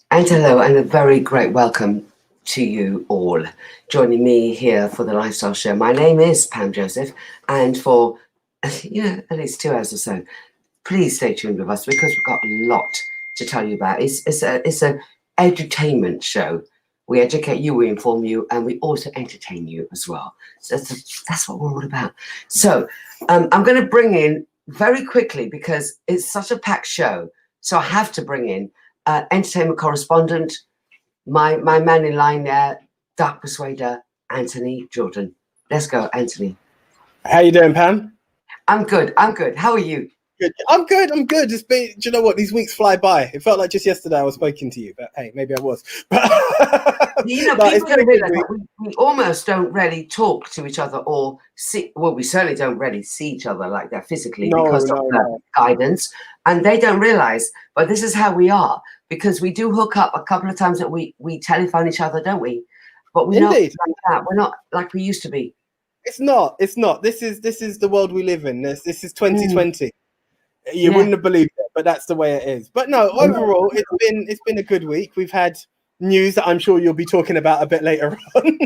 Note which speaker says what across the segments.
Speaker 1: And hello, and a very great welcome to you all joining me here for the Lifestyle Show. My name is Pam Joseph, and for at least 2 hours or so, please stay tuned with us because we've got a lot to tell you about. It's a edutainment show. We educate you, we inform you, and we also entertain you as well. So that's what we're all about. So I'm going to bring in very quickly because it's such a packed show. So I have to bring in entertainment correspondent, my man in line there, Dark Persuader, Anthony Jordan. Let's go, Anthony.
Speaker 2: How you doing, Pam?
Speaker 1: I'm good. How are you?
Speaker 2: Good. I'm good. It's been, do you know what? These weeks fly by. It felt like just yesterday I was speaking to you, but hey, maybe I was.
Speaker 1: People don't realize that we almost don't really talk to each other or see. Well, we certainly don't really see each other like that physically because of the guidance, and they don't realize. But this is how we are because we do hook up a couple of times that we telephone each other, don't we? But we're not like that. We're not like we used to be.
Speaker 2: It's not. This is the world we live in. This is 2020. You wouldn't have believed it, but that's the way it is. But no, overall, it's been a good week. We've had news that I'm sure you'll be talking about a bit later on.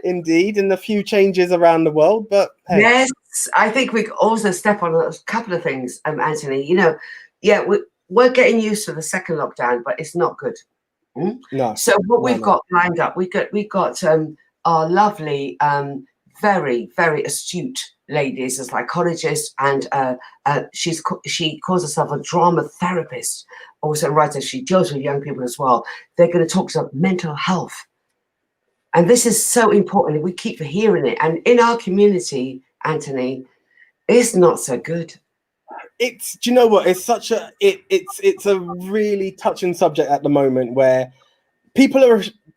Speaker 2: Indeed, and a few changes around the world. But hey.
Speaker 1: Yes, I think we also step on a couple of things, Anthony. We're getting used to the second lockdown, but it's not good.
Speaker 2: No.
Speaker 1: So what we've got lined up, we got our lovely, very, very astute ladies, a psychologist, and she calls herself a drama therapist, also writer. She deals with young people as well. They're going to talk about mental health, and this is so important. We keep hearing it, and in our community, Anthony, it's not so good.
Speaker 2: Do you know what? It's such a it's a really touching subject at the moment where people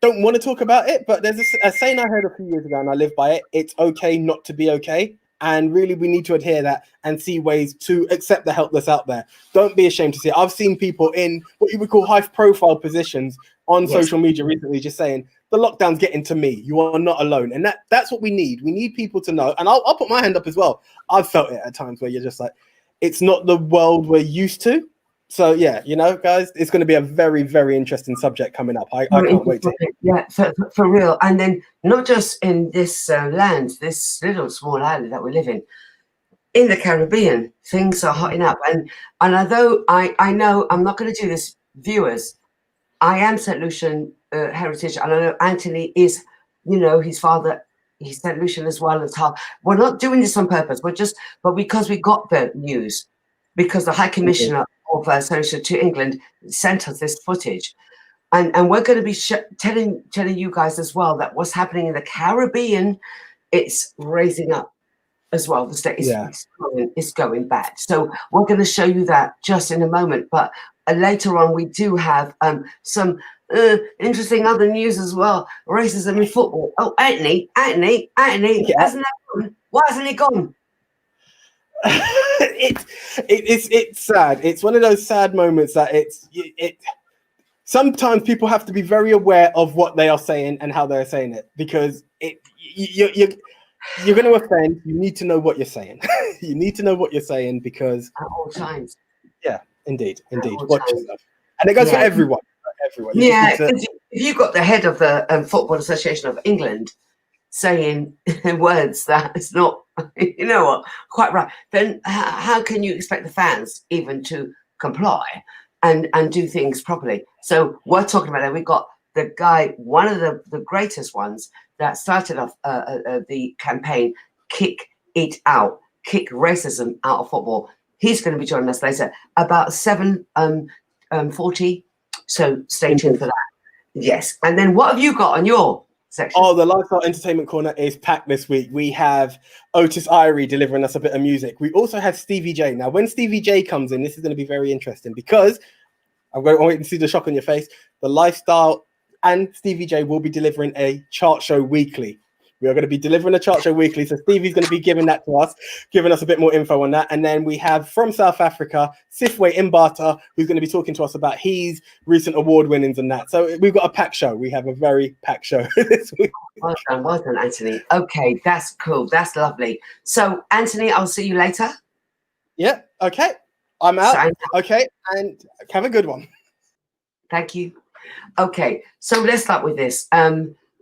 Speaker 2: don't want to talk about it, but there's a saying I heard a few years ago, and I live by it. It's okay not to be okay. And really, we need to adhere that and see ways to accept the help that's out there. Don't be ashamed to see it. I've seen people in what you would call high-profile positions on social media recently just saying, the lockdown's getting to me. You are not alone. And that's what we need. We need people to know. And I'll put my hand up as well. I've felt it at times where you're just like, it's not the world we're used to. So, yeah, guys, it's going to be a very, very interesting subject coming up. I can't wait to hear.
Speaker 1: Yeah, for real. And then not just in this land, this little small island that we live in the Caribbean, things are hotting up. And although I know I'm not going to do this, viewers, I am St. Lucian heritage. And I know Anthony is, his father, he's St. Lucian as well as half. We're not doing this on purpose. But because we got the news, because the High Commissioner of Social to England sent us this footage, and we're going to be telling you guys as well that what's happening in the Caribbean, it's raising up as well. The state is going bad. So we're going to show you that just in a moment. But later on, we do have some interesting other news as well. Racism in football. Oh, Anthony, hasn't that gone? Why hasn't it gone?
Speaker 2: It's sad. It's one of those sad moments that sometimes people have to be very aware of what they are saying and how they're saying it, because you're going to offend. You need to know what you're saying. You need to know what you're saying because
Speaker 1: at all times.
Speaker 2: Yeah, indeed. Watch yourself. And it goes for everyone.
Speaker 1: Yeah, if you got the head of the Football Association of England saying words that is not, quite right, then how can you expect the fans even to comply and do things properly? So we're talking about that. We've got the guy, one of the greatest ones that started off the campaign, Kick It Out, Kick Racism Out of Football. He's going to be joining us later, about 7:40. So stay tuned for that. Yes. And then what have you got on your section?
Speaker 2: Oh, the Lifestyle Entertainment Corner is packed this week. We have Otis Irie delivering us a bit of music. We also have Stevie J. Now, when Stevie J comes in, this is going to be very interesting because I'm waiting to see the shock on your face. The Lifestyle and Stevie J will be delivering a chart show weekly. We are going to be delivering a chart show weekly. So Stevie's going to be giving that to us, giving us a bit more info on that. And then we have from South Africa, Sifwe Mbata, who's going to be talking to us about his recent award winnings and that. So we've got a packed show. We have a very packed show this week.
Speaker 1: Well done, Anthony. Okay, that's cool. That's lovely. So, Anthony, I'll see you later.
Speaker 2: Yeah, okay. I'm out. Okay, and have a good one.
Speaker 1: Thank you. Okay, so let's start with this.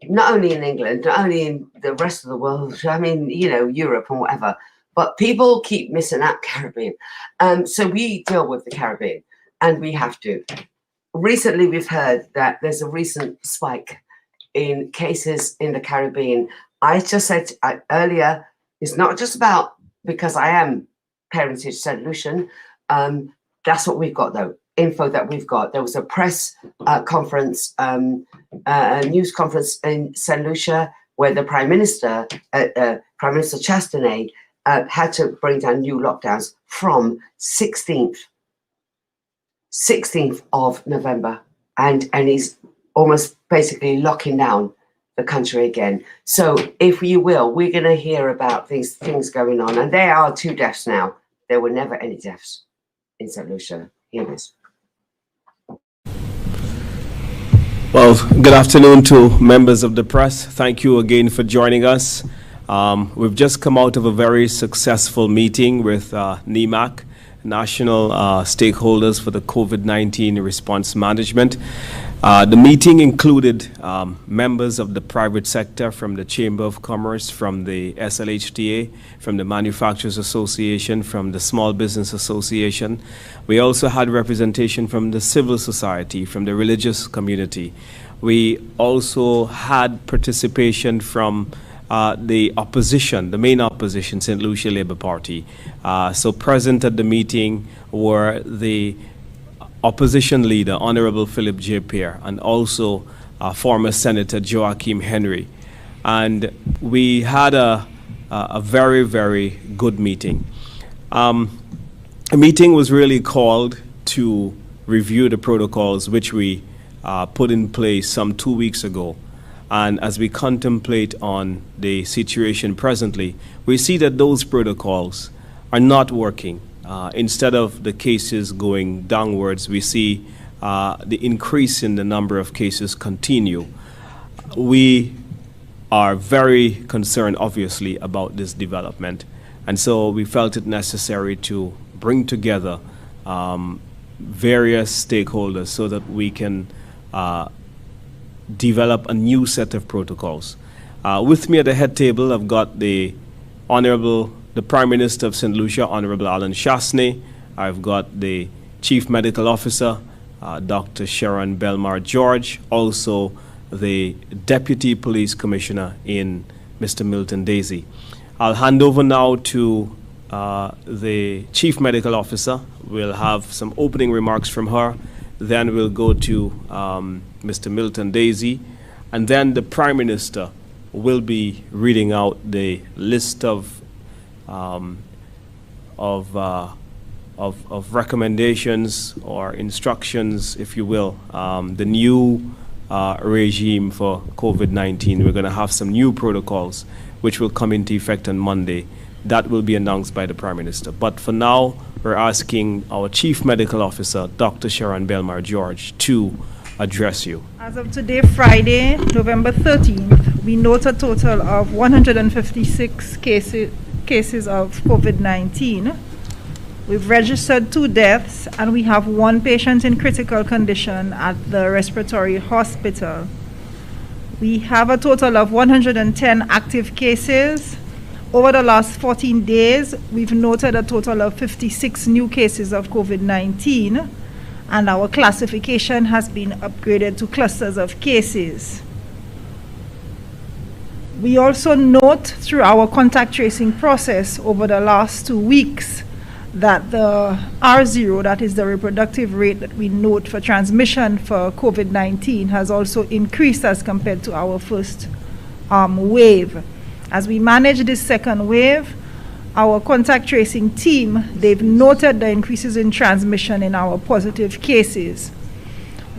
Speaker 1: Not only in England, not only in the rest of the world, I mean, you know, Europe and whatever, but people keep missing out Caribbean. So we deal with the Caribbean, and we have to. Recently, we've heard that there's a recent spike in cases in the Caribbean. I just said earlier, it's not just about, because I am Parentage St. Lucian, that's what we've got though. Info that we've got. There was a press conference, a news conference in St. Lucia where the Prime Minister, Prime Minister Chastanet, had to bring down new lockdowns from 16th of November, and he's almost basically locking down the country again. So, if you will, we're going to hear about things going on, and there are 2 deaths now. There were never any deaths in St. Lucia. Here it is.
Speaker 3: Well, good afternoon to members of the press. Thank you again for joining us. We've just come out of a very successful meeting with NEMAC, national stakeholders for the COVID-19 response management. The meeting included members of the private sector from the Chamber of Commerce, from the SLHTA, from the Manufacturers Association, from the Small Business Association. We also had representation from the civil society, from the religious community. We also had participation from the opposition, the main opposition, St. Lucia Labour Party. So present at the meeting were the opposition leader, Honorable Philip J. Pierre, and also former Senator Joachim Henry. And we had a very, very good meeting. The meeting was really called to review the protocols which we put in place some 2 weeks ago. And as we contemplate on the situation presently, we see that those protocols are not working. Instead of the cases going downwards, we see the increase in the number of cases continue. We are very concerned, obviously, about this development. And so we felt it necessary to bring together various stakeholders so that we can develop a new set of protocols. With me at the head table, I've got the Prime Minister of St. Lucia, Honorable Alan Chastanet. I've got the Chief Medical Officer, Dr. Sharon Belmar George, also the Deputy Police Commissioner in Mr. Milton Daisy. I'll hand over now to the Chief Medical Officer. We'll have some opening remarks from her. Then we'll go to Mr. Milton Daisy, and then the Prime Minister will be reading out the list of recommendations or instructions, if you will, the new regime for COVID-19. We're going to have some new protocols which will come into effect on Monday. That will be announced by the Prime Minister. But for now, we're asking our Chief Medical Officer, Dr. Sharon Belmar George, to address you.
Speaker 4: As of today, Friday, November 13th, we note a total of 156 cases of COVID-19. We've registered 2 deaths, and we have 1 patient in critical condition at the respiratory hospital. We have a total of 110 active cases. Over the last 14 days, we've noted a total of 56 new cases of COVID-19, and our classification has been upgraded to clusters of cases. We also note through our contact tracing process over the last 2 weeks that the R0, that is the reproductive rate that we note for transmission for COVID-19, has also increased as compared to our first wave. As we manage this second wave, our contact tracing team, they've noted the increases in transmission in our positive cases.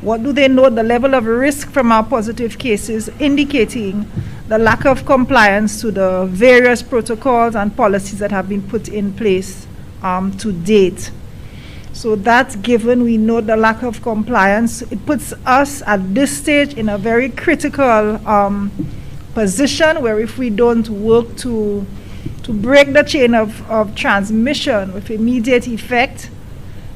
Speaker 4: What do they note? The level of risk from our positive cases, indicating the lack of compliance to the various protocols and policies that have been put in place to date. So that's given, we know the lack of compliance. It puts us at this stage in a very critical position, where if we don't work to break the chain of transmission with immediate effect,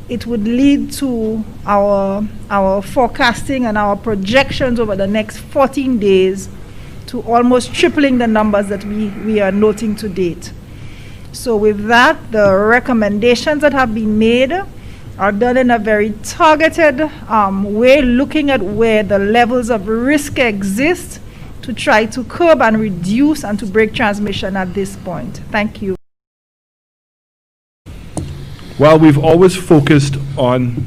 Speaker 4: it would lead to our forecasting and our projections over the next 14 days to almost tripling the numbers that we are noting to date. So with that, the recommendations that have been made are done in a very targeted way, looking at where the levels of risk exist to try to curb and reduce and to break transmission at this point. Thank you.
Speaker 5: While we've always focused on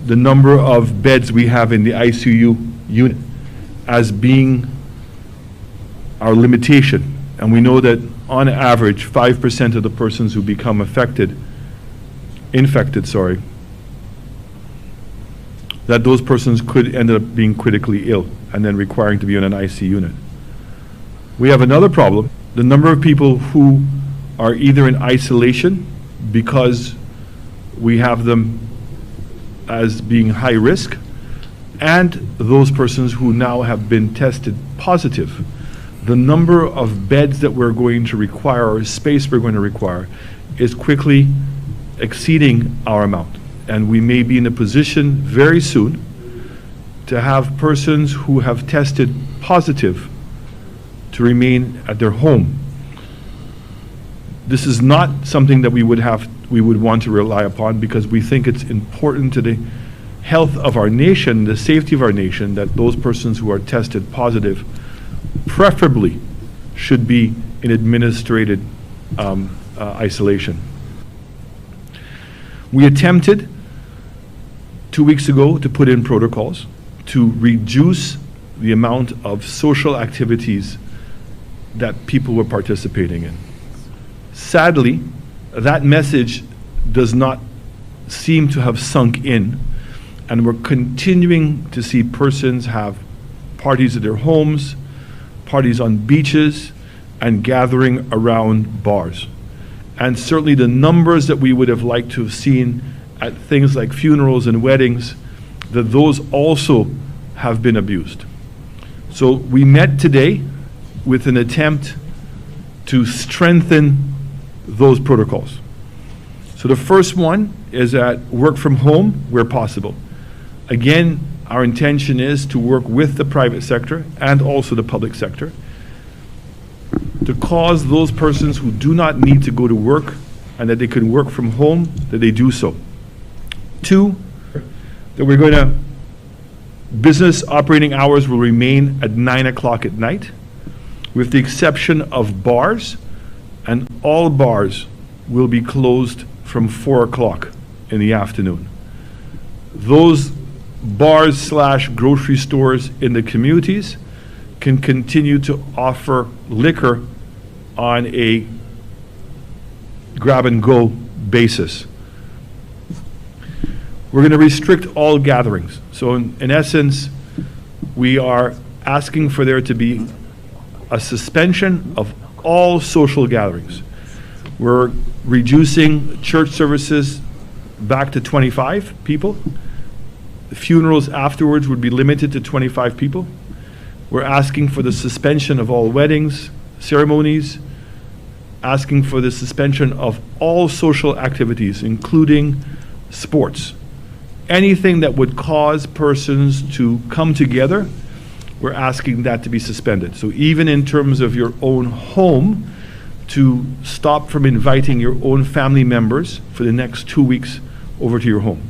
Speaker 5: the number of beds we have in the ICU unit as being our limitation, and we know that on average 5% of the persons who become infected, that those persons could end up being critically ill and then requiring to be in an IC unit. We have another problem. The number of people who are either in isolation because we have them as being high risk, and those persons who now have been tested positive. The number of beds that we're going to require, or space we're going to require, is quickly exceeding our amount. And we may be in a position very soon to have persons who have tested positive to remain at their home. This is not something that we would want to rely upon, because we think it's important to the health of our nation, the safety of our nation, that those persons who are tested positive preferably should be in administrated isolation. We attempted 2 weeks ago to put in protocols to reduce the amount of social activities that people were participating in. Sadly, that message does not seem to have sunk in, and we're continuing to see persons have parties at their homes, parties on beaches, and gathering around bars. And certainly the numbers that we would have liked to have seen at things like funerals and weddings, that those also have been abused. So we met today with an attempt to strengthen those protocols. So the first one is that work from home where possible. Again, our intention is to work with the private sector and also the public sector to cause those persons who do not need to go to work and that they can work from home, that they do so. 2, that we're going to, business operating hours will remain at 9 o'clock at night, with the exception of bars, and all bars will be closed from 4 o'clock in the afternoon. Those bars / grocery stores in the communities can continue to offer liquor on a grab-and-go basis. We're going to restrict all gatherings. So in essence, we are asking for there to be a suspension of all social gatherings. We're reducing church services back to 25 people. The funerals afterwards would be limited to 25 people. We're asking for the suspension of all weddings, ceremonies, asking for the suspension of all social activities, including sports. Anything that would cause persons to come together, we're asking that to be suspended. So even in terms of your own home, to stop from inviting your own family members for the next 2 weeks over to your home.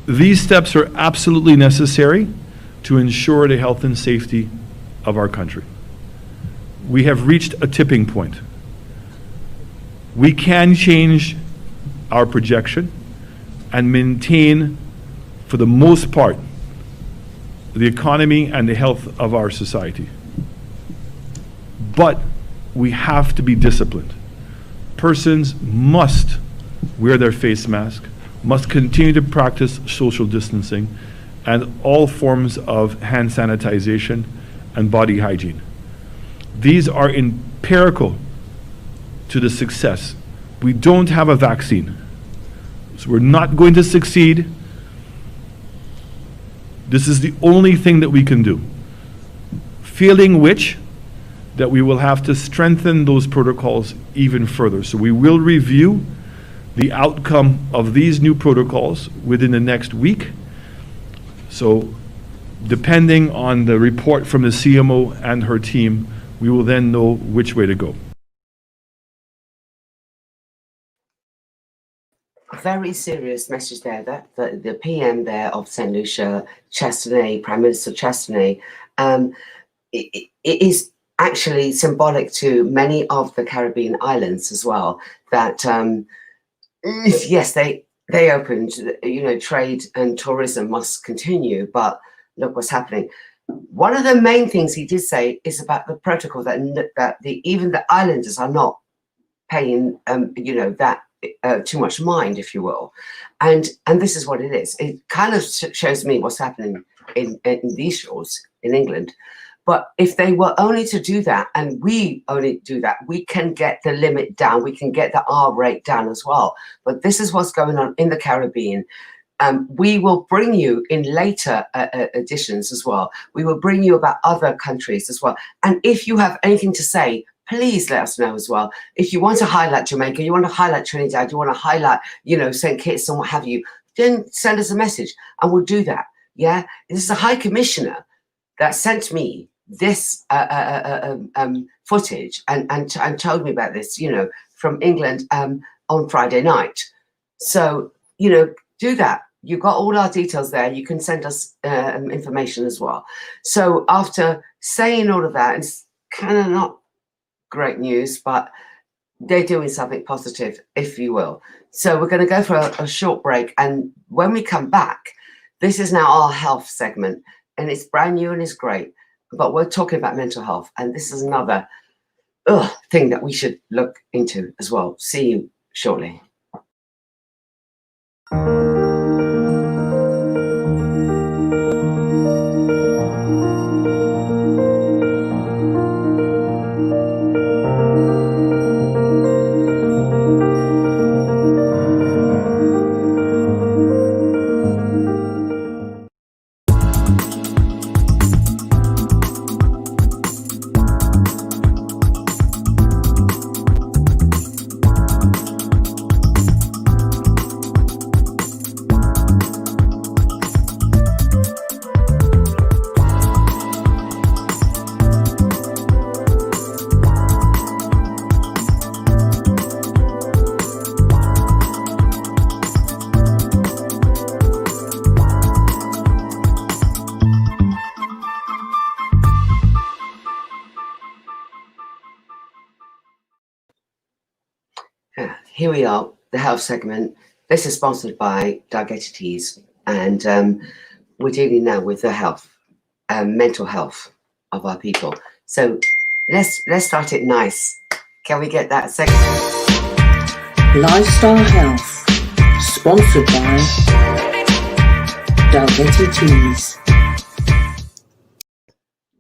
Speaker 5: These steps are absolutely necessary to ensure the health and safety of our country. We have reached a tipping point. We can change our projection and maintain, for the most part, the economy and the health of our society. But we have to be disciplined. Persons must wear their face mask, must continue to practice social distancing, and all forms of hand sanitization and body hygiene. These are empirical to the success. We don't have a vaccine, so we're not going to succeed. This is the only thing that we can do. Failing which, that we will have to strengthen those protocols even further. So we will review the outcome of these new protocols within the next week. So depending on the report from the CMO and her team, we will then know which way to go.
Speaker 1: Very serious message there. That the PM there of St. Lucia, Chastenay, Prime Minister Chastenay, it is actually symbolic to many of the Caribbean islands as well. That yes, they opened. You know, trade and tourism must continue, but look what's happening. One of the main things he did say is about the protocol that even the islanders are not paying. You know, that too much mind, if you will, and this is what it is. It kind of shows me what's happening in these shores in England. But if they were only to do that, and we only do that, we can get the limit down. We can get the R rate down as well. But this is what's going on in the Caribbean. We will bring you in later editions as well. We will bring you about other countries as well. And if you have anything to say, please let us know as well. If you want to highlight Jamaica, you want to highlight Trinidad, you want to highlight, you know, St. Kitts and what have you, then send us a message and we'll do that. Yeah, this is a High Commissioner that sent me this footage and told me about this, you know, from England on Friday night. So, you know, do that. You've got all our details there. You can send us information as well. So after saying all of that, it's kind of not great news, but they're doing something positive, if you will. So we're going to go for a short break. And when we come back, this is now our health segment, and it's brand new and it's great. But we're talking about mental health, and this is another thing that we should look into as well. See you shortly. Here we are, the health segment. This is sponsored by Diabetes, and we're dealing now with the health, mental health of our people. So let's start it nice. Can we get that segment?
Speaker 6: Lifestyle Health, sponsored by Diabetes.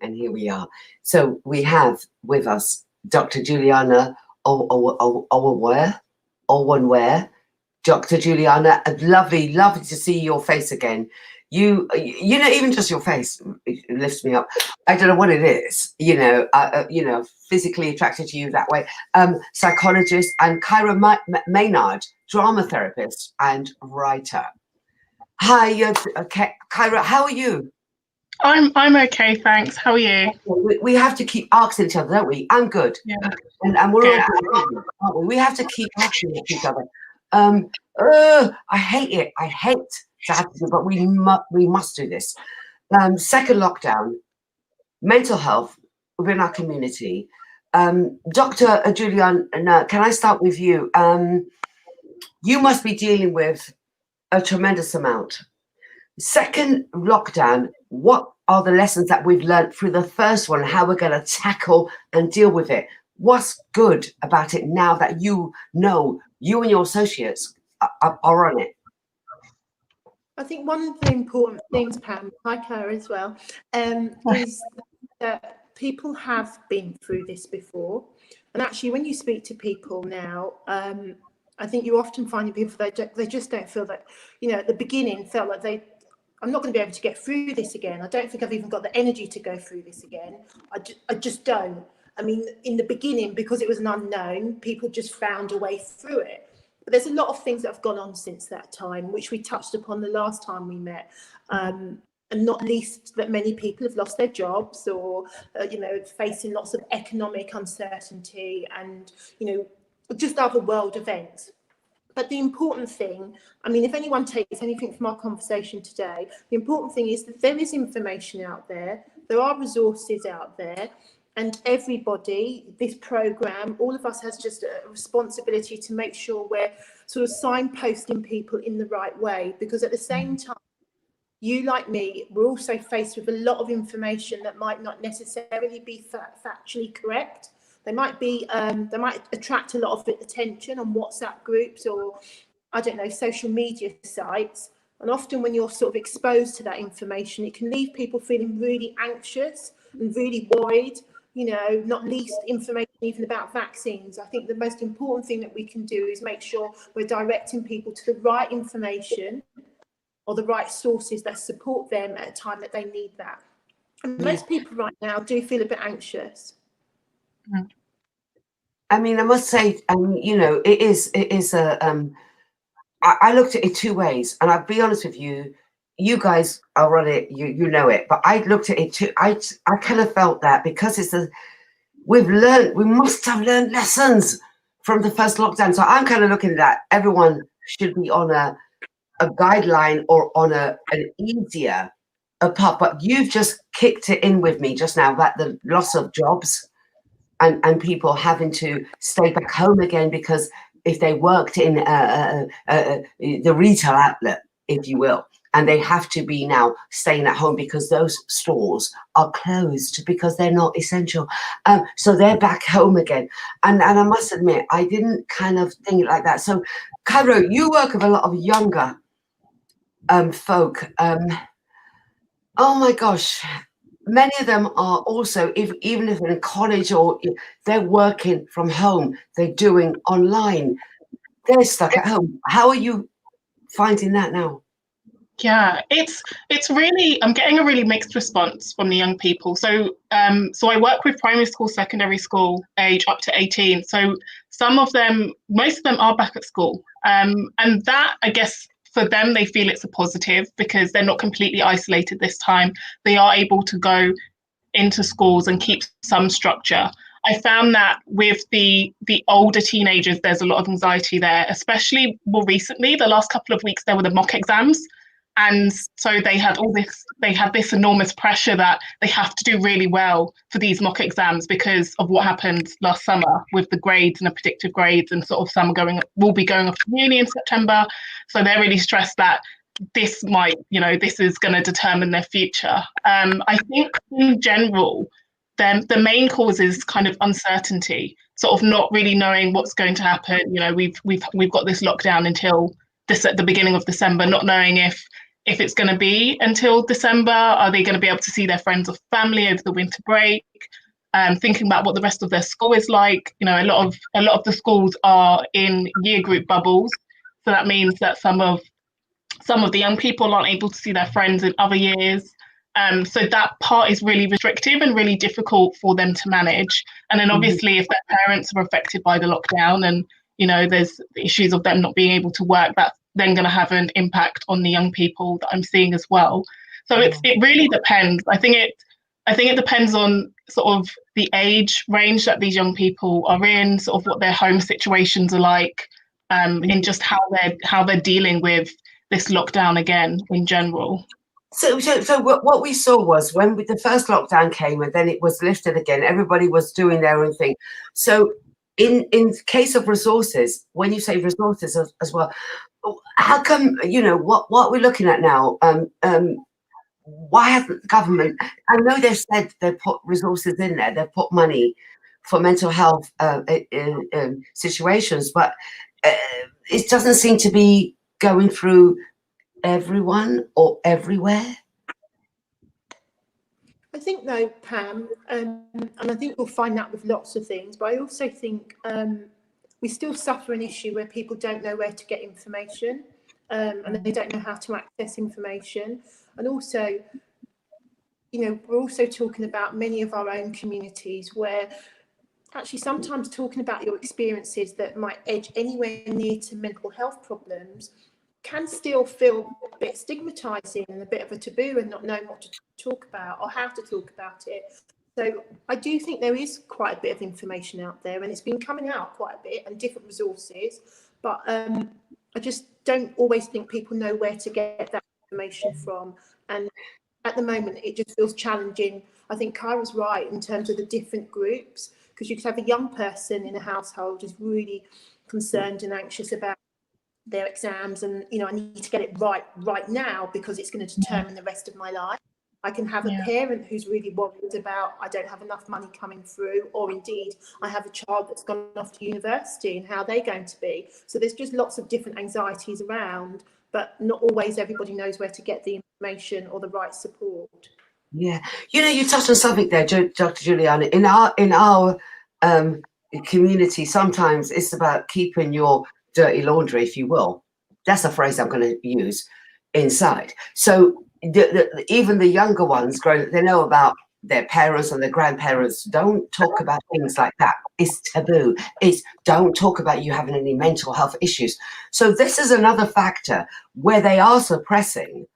Speaker 1: And here we are. So we have with us Dr. Juliana Owenware. Dr. Juliana, lovely to see your face again. You know, even just your face lifts me up. I don't know what it is, you know, physically attracted to you that way. Psychologist, and Kyra Maynard, drama therapist and writer. Hi, Kyra, how are you?
Speaker 7: I'm okay, thanks. How are you?
Speaker 1: We have to keep asking each other, don't we? I'm good.
Speaker 7: Yeah.
Speaker 1: And we're
Speaker 7: Good.
Speaker 1: all good, aren't we? We have to keep asking each other. I hate it. I hate to have to do, but we must do this. Second lockdown, mental health within our community. Dr. Juliana, can I start with you? You must be dealing with a tremendous amount. Second lockdown, what are the lessons that we've learned through the first one, how we're going to tackle and deal with it? What's good about it now that you know you and your associates are on it?
Speaker 8: I think one of the important things, Pam, hi Claire as well, is that people have been through this before. And actually, when you speak to people now, I think you're often finding people they just don't feel that, you know, at the beginning felt like I'm not going to be able to get through this again. I don't think I've even got the energy to go through this again. I just don't. I mean, in the beginning, because it was an unknown, people just found a way through it. But there's a lot of things that have gone on since that time, which we touched upon the last time we met. And not least that many people have lost their jobs or, you know, facing lots of economic uncertainty and, you know, just other world events. But the important thing, I mean, if anyone takes anything from our conversation today, the important thing is that there is information out there, there are resources out there, and everybody, this programme, all of us has just a responsibility to make sure we're sort of signposting people in the right way, because at the same time, you like me, we're also faced with a lot of information that might not necessarily be factually correct. They might be, they might attract a lot of attention on WhatsApp groups or, I don't know, social media sites. And often when you're sort of exposed to that information, it can leave people feeling really anxious and really worried, you know, not least information even about vaccines. I think the most important thing that we can do is make sure we're directing people to the right information or the right sources that support them at a time that they need that. And most people right now do feel a bit anxious.
Speaker 1: I mean, I must say, you know, it is a, I looked at it two ways, and I'll be honest with you, you guys are on it, you know it, but I looked at it too. I kind of felt that because we must have learned lessons from the first lockdown. So I'm kind of looking at that. Everyone should be on a guideline or on an easier path. But you've just kicked it in with me just now about the loss of jobs and people having to stay back home again because if they worked in the retail outlet, if you will, and they have to be now staying at home because those stores are closed because they're not essential. So they're back home again. And I must admit, I didn't kind of think like that. So, Cairo, you work with a lot of younger folk. Oh my gosh. Many of them are also, even if in college or they're working from home, they're doing online, they're stuck at home. How are you finding that now?
Speaker 7: Yeah, it's really, I'm getting a really mixed response from the young people. So so I work with primary school, secondary school age up to 18. So most of them are back at school. And that, I guess, for them, they feel it's a positive because they're not completely isolated this time. They are able to go into schools and keep some structure. I found that with the older teenagers, there's a lot of anxiety there, especially more recently. The last couple of weeks, there were the mock exams. And so they had this enormous pressure that they have to do really well for these mock exams because of what happened last summer with the grades and the predictive grades, and sort of some will be going off to uni in September. So they're really stressed that this is going to determine their future. I think in general, the main cause is kind of uncertainty, sort of not really knowing what's going to happen. You know, we've got this lockdown until the beginning of December, not knowing if it's going to be until December. Are they going to be able to see their friends or family over the winter break? Thinking about what the rest of their school is like. You know, a lot of the schools are in year group bubbles, so that means that some of the young people aren't able to see their friends in other years. So that part is really restrictive and really difficult for them to manage. And then obviously, if their parents are affected by the lockdown, and you know, there's issues of them not being able to work, that's then going to have an impact on the young people that I'm seeing as well. So it really depends. I think it depends on sort of the age range that these young people are in, sort of what their home situations are like, in just how they're dealing with this lockdown again in general.
Speaker 1: So what we saw was when the first lockdown came and then it was lifted again, everybody was doing their own thing. So in case of resources, when you say resources as well, how come, you know, what we're looking at now, why hasn't the government? I know they've said they've put resources in there, they've put money for mental health situations, but it doesn't seem to be going through everyone or everywhere.
Speaker 8: I think though, Pam, and I think we'll find that with lots of things, but I also think we still suffer an issue where people don't know where to get information, and they don't know how to access information. And also, you know, we're also talking about many of our own communities where actually sometimes talking about your experiences that might edge anywhere near to mental health problems can still feel a bit stigmatizing and a bit of a taboo, and not knowing what to talk about or how to talk about it. So I do think there is quite a bit of information out there, and it's been coming out quite a bit and different resources, but I just don't always think people know where to get that information from. And at the moment it just feels challenging. I think Kyra's right in terms of the different groups, because you could have a young person in a household who's really concerned and anxious about their exams, and you know, I need to get it right now because it's going to determine the rest of my life. I can have a parent who's really worried about, I don't have enough money coming through, or indeed I have a child that's gone off to university and how they're going to be. So there's just lots of different anxieties around, but not always everybody knows where to get the information or the right support.
Speaker 1: Yeah, you know, you touched on something there, Dr. Juliana. In our community, sometimes it's about keeping your dirty laundry, if you will. That's a phrase I'm going to use inside. So even the younger ones growing, they know about their parents and their grandparents. Don't talk about things like that. It's taboo. It's don't talk about you having any mental health issues. So this is another factor where they are suppressing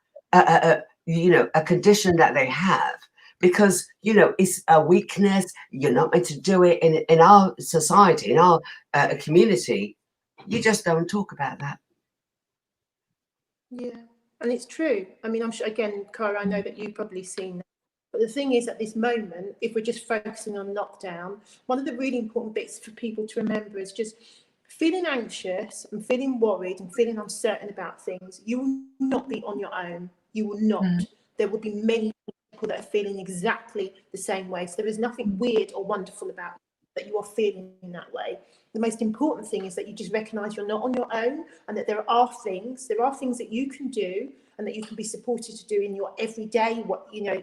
Speaker 1: you know, a condition that they have, because, you know, it's a weakness. You're not meant to do it in our society, in our community. You just don't talk about that.
Speaker 8: Yeah, and it's true. I mean, I'm sure, again, Kyra, I know that you've probably seen that. But the thing is, at this moment, if we're just focusing on lockdown, one of the really important bits for people to remember is just feeling anxious and feeling worried and feeling uncertain about things. You will not be on your own. You will not. There will be many people that are feeling exactly the same way. So there is nothing weird or wonderful about that you are feeling in that way. The most important thing is that you just recognise you're not on your own, and that there are things that you can do and that you can be supported to do in your everyday,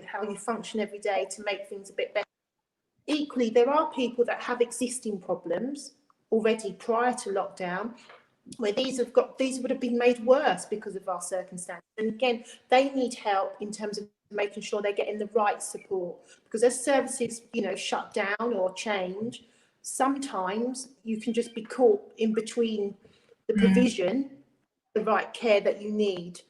Speaker 8: how you function every day to make things a bit better. Equally, there are people that have existing problems already prior to lockdown, where these would have been made worse because of our circumstances. And again, they need help in terms of making sure they're getting the right support, because as services, shut down or change, sometimes you can just be caught in between the provision, the right care that you need.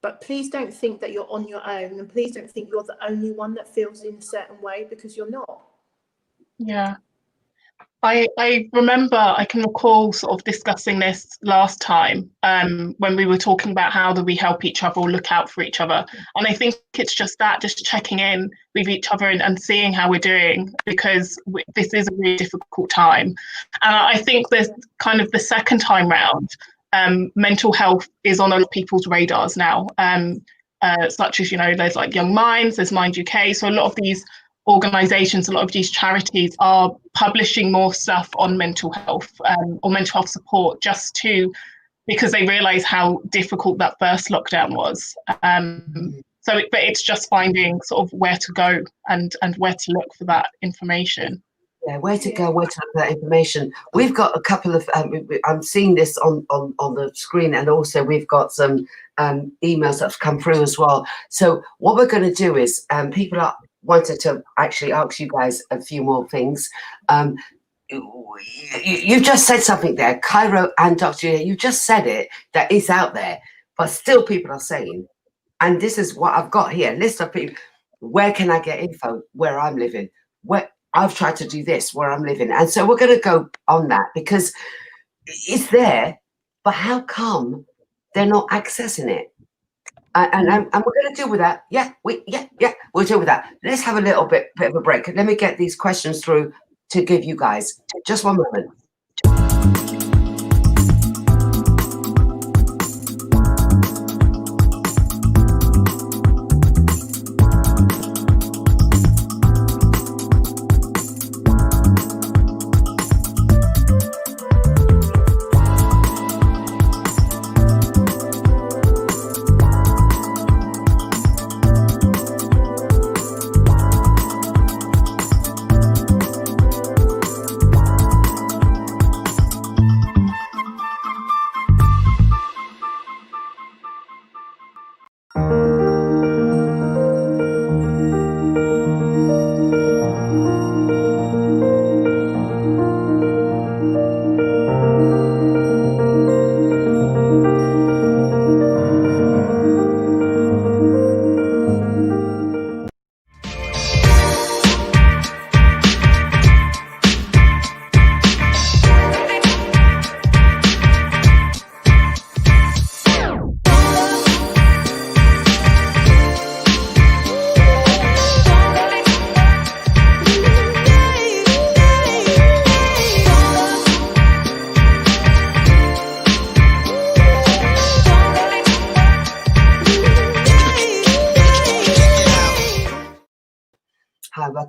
Speaker 8: But please don't think that you're on your own, and please don't think you're the only one that feels in a certain way, because you're not.
Speaker 7: Yeah. I remember, I can recall sort of discussing this last time when we were talking about how do we help each other or look out for each other. And I think it's just checking in with each other and seeing how we're doing, because this is a really difficult time. And I think there's kind of the second time round, mental health is on a lot of people's radars now, such as, there's like Young Minds, there's Mind UK. So a lot of these organisations, a lot of these charities are publishing more stuff on mental health or mental health support, because they realise how difficult that first lockdown was. But it's just finding sort of where to go and where to look for that information.
Speaker 1: Yeah, where to go, where to look for that information. We've got a couple of, I'm seeing this on the screen, and also we've got some emails that have come through as well. So what we're going to do is, people wanted to actually ask you guys a few more things. You just said something there, Cairo and Dr. You just said it, that is out there, but still people are saying, and this is what I've got here, list of people, where can I get info where I'm living? Where I've tried to do this where I'm living. And so we're going to go on that, because it's there, but how come they're not accessing it? And we're going to deal with that. We'll deal with that. Let's have a little bit of a break. Let me get these questions through to give you guys. Just one moment.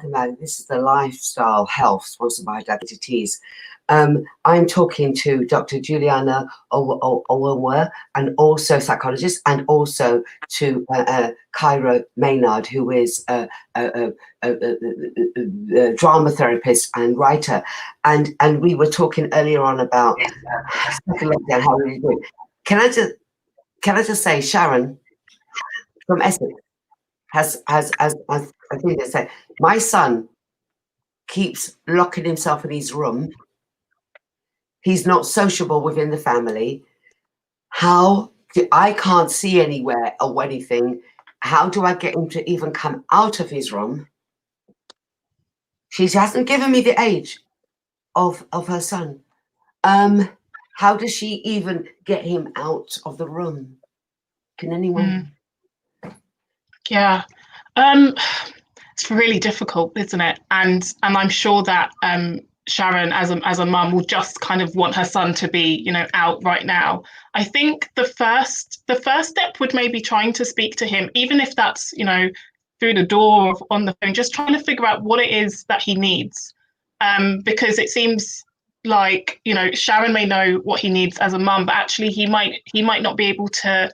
Speaker 1: Welcome back. This is the Lifestyle Health, sponsored by Diabetes. I'm talking to Dr. Juliana Owenwer, and also psychologist, and also to Kyra Maynard, who is a drama therapist and writer. And we were talking earlier on about second lockdown, how we do it. Can I just say, Sharon from Essex has I think they say, my son keeps locking himself in his room. He's not sociable within the family. I can't see anywhere or anything. How do I get him to even come out of his room? She hasn't given me the age of her son. How does she even get him out of the room? Can anyone?
Speaker 7: Yeah, it's really difficult, isn't it? And I'm sure that Sharon, as a mum, will just kind of want her son to be, out right now. I think the first step would maybe trying to speak to him, even if that's through the door or on the phone, just trying to figure out what it is that he needs, because it seems like Sharon may know what he needs as a mum, but actually he might not be able to.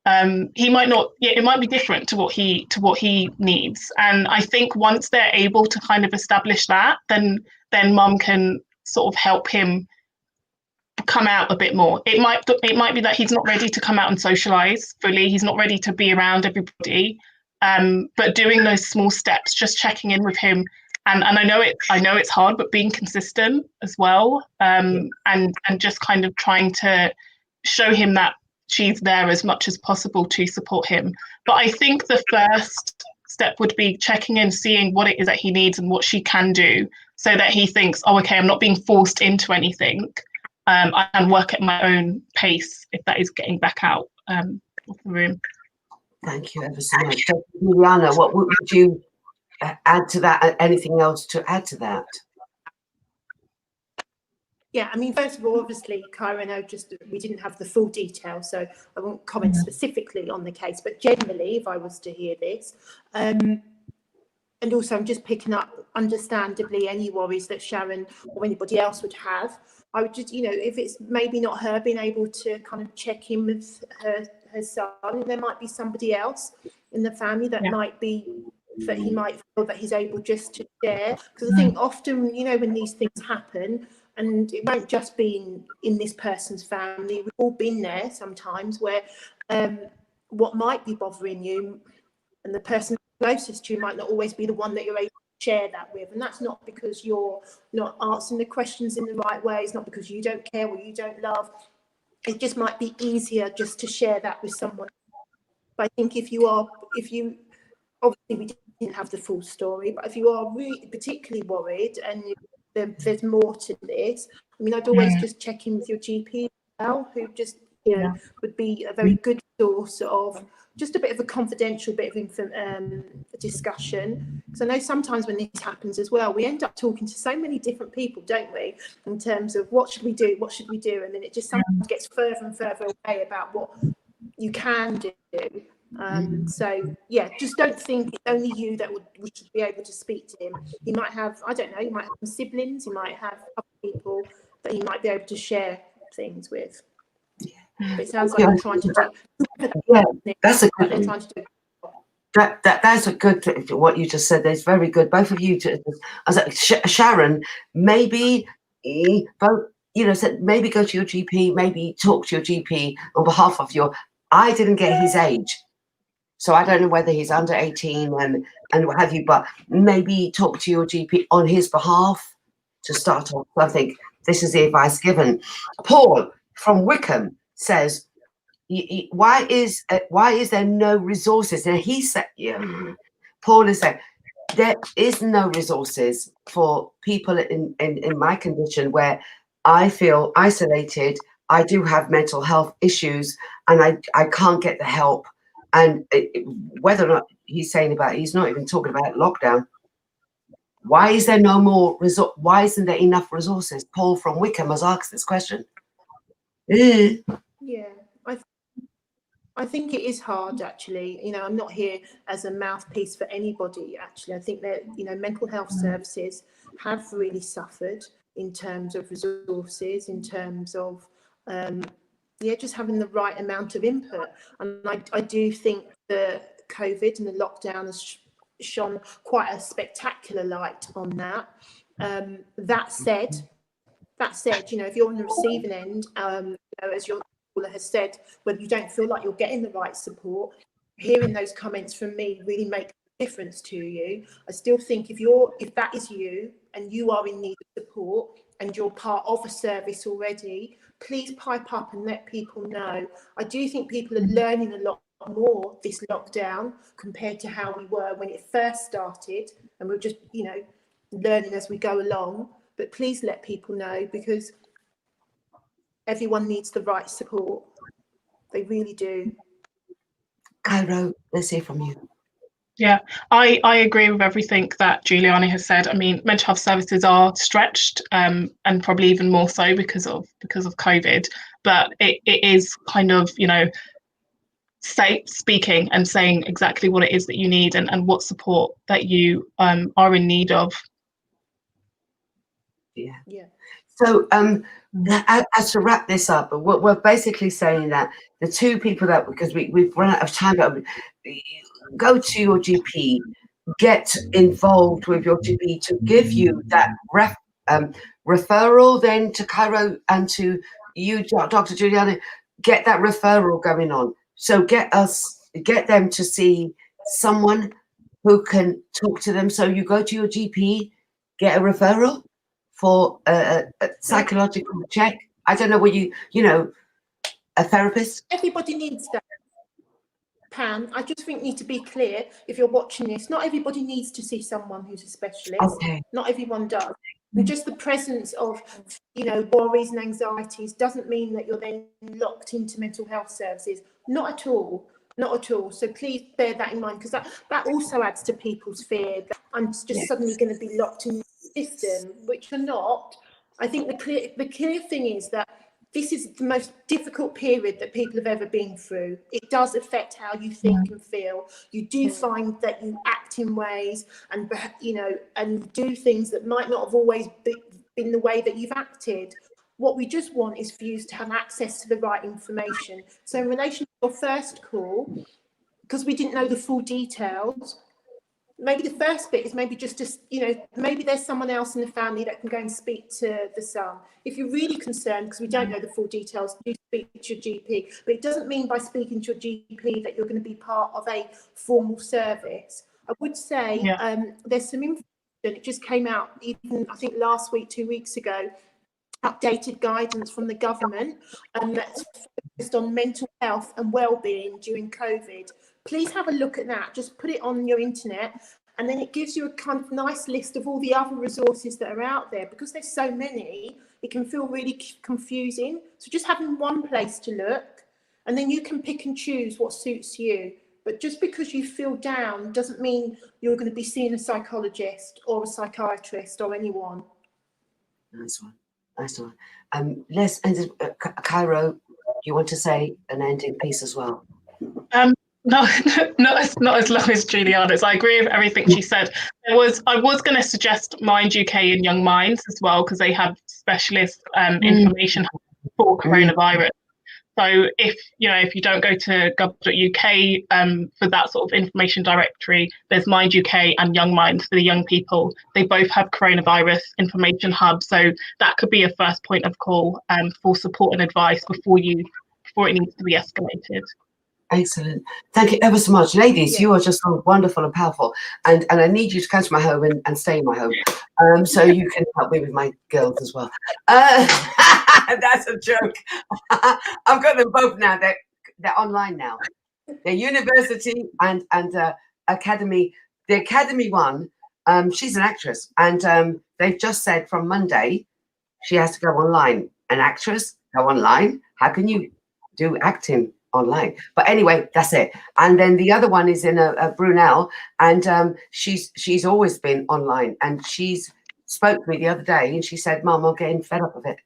Speaker 7: It might be different to what he needs. And I think once they're able to kind of establish that, then mum can sort of help him come out a bit more. It might be that he's not ready to come out and socialize fully. He's not ready to be around everybody. But doing those small steps, just checking in with him, and I know it's hard, but being consistent as well, and just kind of trying to show him that she's there as much as possible to support him. But I think the first step would be checking in, seeing what it is that he needs and what she can do, so that he thinks, oh, okay, I'm not being forced into anything. I can work at my own pace if that is getting back out of the room.
Speaker 1: Thank you ever so much. So, Juliana, what would you add to that? Anything else to add to that?
Speaker 8: Yeah, I mean, first of all, obviously, Kyra, I know we didn't have the full detail, so I won't comment specifically on the case, but generally, if I was to hear this, and also I'm just picking up, understandably, any worries that Sharon or anybody else would have. I would just, if it's maybe not her being able to kind of check in with her son, there might be somebody else in the family that might be, that he might feel that he's able just to share. Because I think often, when these things happen, and it won't just be in this person's family, we've all been there sometimes, where what might be bothering you and the person closest to you might not always be the one that you're able to share that with. And that's not because you're not answering the questions in the right way. It's not because you don't care or you don't love. It just might be easier just to share that with someone. But I think if you obviously we didn't have the full story, but if you are really particularly worried and there's more to this, I mean, I'd always just check in with your GP as well, who just would be a very good source of just a bit of a confidential bit of discussion. Because I know sometimes when this happens as well, we end up talking to so many different people, don't we, in terms of what should we do, and then it just sometimes gets further and further away about what you can do. So yeah, just don't think it's only you that we should be able to speak to him. He might have, I don't know, he might have some siblings, he might have other people that he might be able to share things with. But it sounds like they're trying to do.
Speaker 1: Yeah, that's a good. That's a good. What you just said. That's very good. Both of you. Sharon, maybe both. Said maybe go to your GP. Maybe talk to your GP on behalf of your. I didn't get his age, so I don't know whether he's under 18 and what have you. But maybe talk to your GP on his behalf to start off. I think this is the advice given. Paul from Wickham says, why is there no resources? And he said, Paul is saying there is no resources for people in my condition where I feel isolated. I do have mental health issues and I can't get the help. And whether or not he's saying about, he's not even talking about lockdown. Why is there no more why isn't there enough resources? Paul from Wickham has asked this question.
Speaker 8: Yeah, I think it is hard, actually. You know, I'm not here as a mouthpiece for anybody, actually. I think that, you know, mental health services have really suffered in terms of resources, in terms of, just having the right amount of input. And I do think that COVID and the lockdown has shone quite a spectacular light on that. That said, you know, if you're on the receiving end, you know, as your caller has said, whether you don't feel like you're getting the right support, hearing those comments from me really make a difference to you. I still think if that is you and you are in need of support and you're part of a service already, please pipe up and let people know. I do think people are learning a lot more this lockdown compared to how we were when it first started, and we're just, you know, learning as we go along. But please let people know, because everyone needs the right support. They really do.
Speaker 1: Cairo, let's hear from you.
Speaker 7: Yeah, I agree with everything that Juliana has said. I mean, mental health services are stretched, and probably even more so because of COVID. But it is kind of, you know, speaking and saying exactly what it is that you need and what support that you are in need of.
Speaker 1: Yeah. So as to wrap this up, we're basically saying that the two people that, because we've run out of time, but go to your GP, get involved with your GP to give you that referral then to Cairo and to you, Dr. Juliana, get that referral going on. So get them to see someone who can talk to them. So you go to your GP, get a referral for a psychological check. I don't know, you know, a therapist?
Speaker 8: Everybody needs that, Pam. I just think you need to be clear, if you're watching this, not everybody needs to see someone who's a specialist.
Speaker 1: Okay.
Speaker 8: Not everyone does. And just the presence of, you know, worries and anxieties doesn't mean that you're then locked into mental health services. Not at all. Not at all. So please bear that in mind, because that also adds to people's fear that I'm just suddenly going to be locked in the system, which are not. I think the clear thing is that this is the most difficult period that people have ever been through. It does affect how you think and feel. You do find that you act in ways and, you know, and do things that might not have always been the way that you've acted. What we just want is for you to have access to the right information. So in relation to your first call, because we didn't know the full details, maybe the first bit is maybe just to, you know, maybe there's someone else in the family that can go and speak to the son. If you're really concerned, because we don't know the full details, do speak to your GP. But it doesn't mean by speaking to your GP that you're going to be part of a formal service. I would say there's some information. It just came out even, I think, last week, 2 weeks ago, updated guidance from the government that's focused on mental health and well-being during COVID. Please have a look at that. Just put it on your internet, and then it gives you a kind of nice list of all the other resources that are out there. Because there's so many, it can feel really confusing. So just having one place to look, and then you can pick and choose what suits you. But just because you feel down doesn't mean you're going to be seeing a psychologist or a psychiatrist or anyone.
Speaker 1: Nice one. Nice one. Les and Cairo, you want to say an ending piece as well?
Speaker 7: No, not as long as Juliana's. I agree with everything she said. I was going to suggest Mind UK and Young Minds as well, because they have specialist information for coronavirus. So if you don't go to gov.uk for that sort of information directory, there's Mind UK and Young Minds for the young people. They both have coronavirus information hubs, so that could be a first point of call for support and advice before it needs to be escalated.
Speaker 1: Excellent. Thank you ever so much. Ladies, you are just so wonderful and powerful. And I need you to come to my home and stay in my home. So you can help me with my girls as well. That's a joke. I've got them both now. They're online now. They're university and academy. The academy one, she's an actress. And they've just said from Monday, she has to go online. An actress, go online. How can you do acting online? But anyway, that's it. And then the other one is in a Brunel, and she's always been online, and she's spoke to me the other day, and she said, "Mum, I'm getting fed up of it."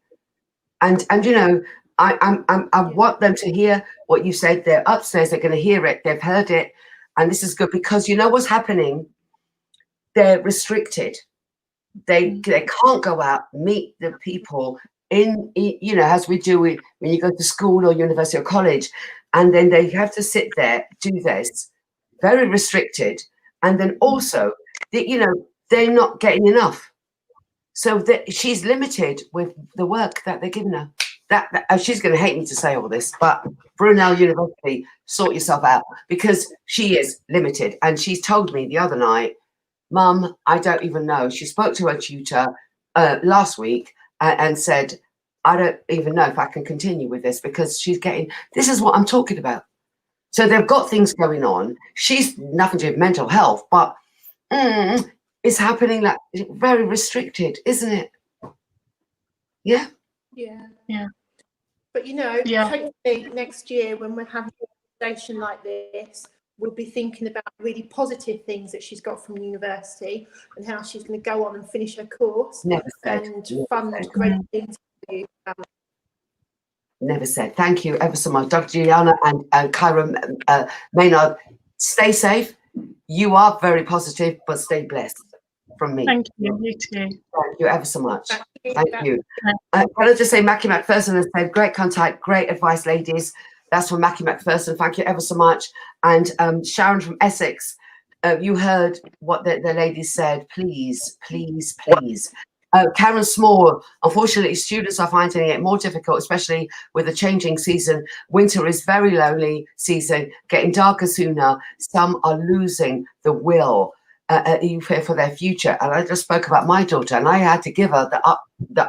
Speaker 1: And you know, I want them to hear what you said. They're upstairs. They're going to hear it. They've heard it, and this is good because you know what's happening. They're restricted. They can't go out, meet the people in, you know, as we do when you go to school or university or college, and then they have to sit there, do this, very restricted, and then also, you know, they're not getting enough. So that she's limited with the work that they're giving her. That she's going to hate me to say all this, but Brunel University, sort yourself out because she is limited. And she's told me the other night, Mum, I don't even know. She spoke to her tutor last week and said, I don't even know if I can continue with this because she's getting, this is what I'm talking about. So they've got things going on. She's nothing to do with mental health, but it's happening like very restricted, isn't it? Yeah.
Speaker 8: Yeah.
Speaker 7: Yeah.
Speaker 8: But you know,
Speaker 7: Yeah.
Speaker 8: hopefully next year when we're having a conversation like this, we'll be thinking about really positive things that she's got from university and how she's going to go on and finish her course
Speaker 1: Never said.
Speaker 8: and
Speaker 1: Never
Speaker 8: fund
Speaker 1: said.
Speaker 8: great things for you.
Speaker 1: Never said. Thank you ever so much, Dr. Juliana and Kyra Maynard. Stay safe. You are very positive, but stay blessed from me.
Speaker 7: Thank you. You too.
Speaker 1: Thank you ever so much. Thank
Speaker 8: Thank
Speaker 1: you. Can I just say, Mackie McPherson has said, great contact, great advice, ladies. That's from Mackie McPherson. Thank you ever so much. And Sharon from Essex, you heard what the ladies said. Please, please, please. Karen Small, unfortunately, students are finding it more difficult, especially with the changing season. Winter is very lonely season, getting darker sooner. Some are losing the will for their future. And I just spoke about my daughter, and I had to give her the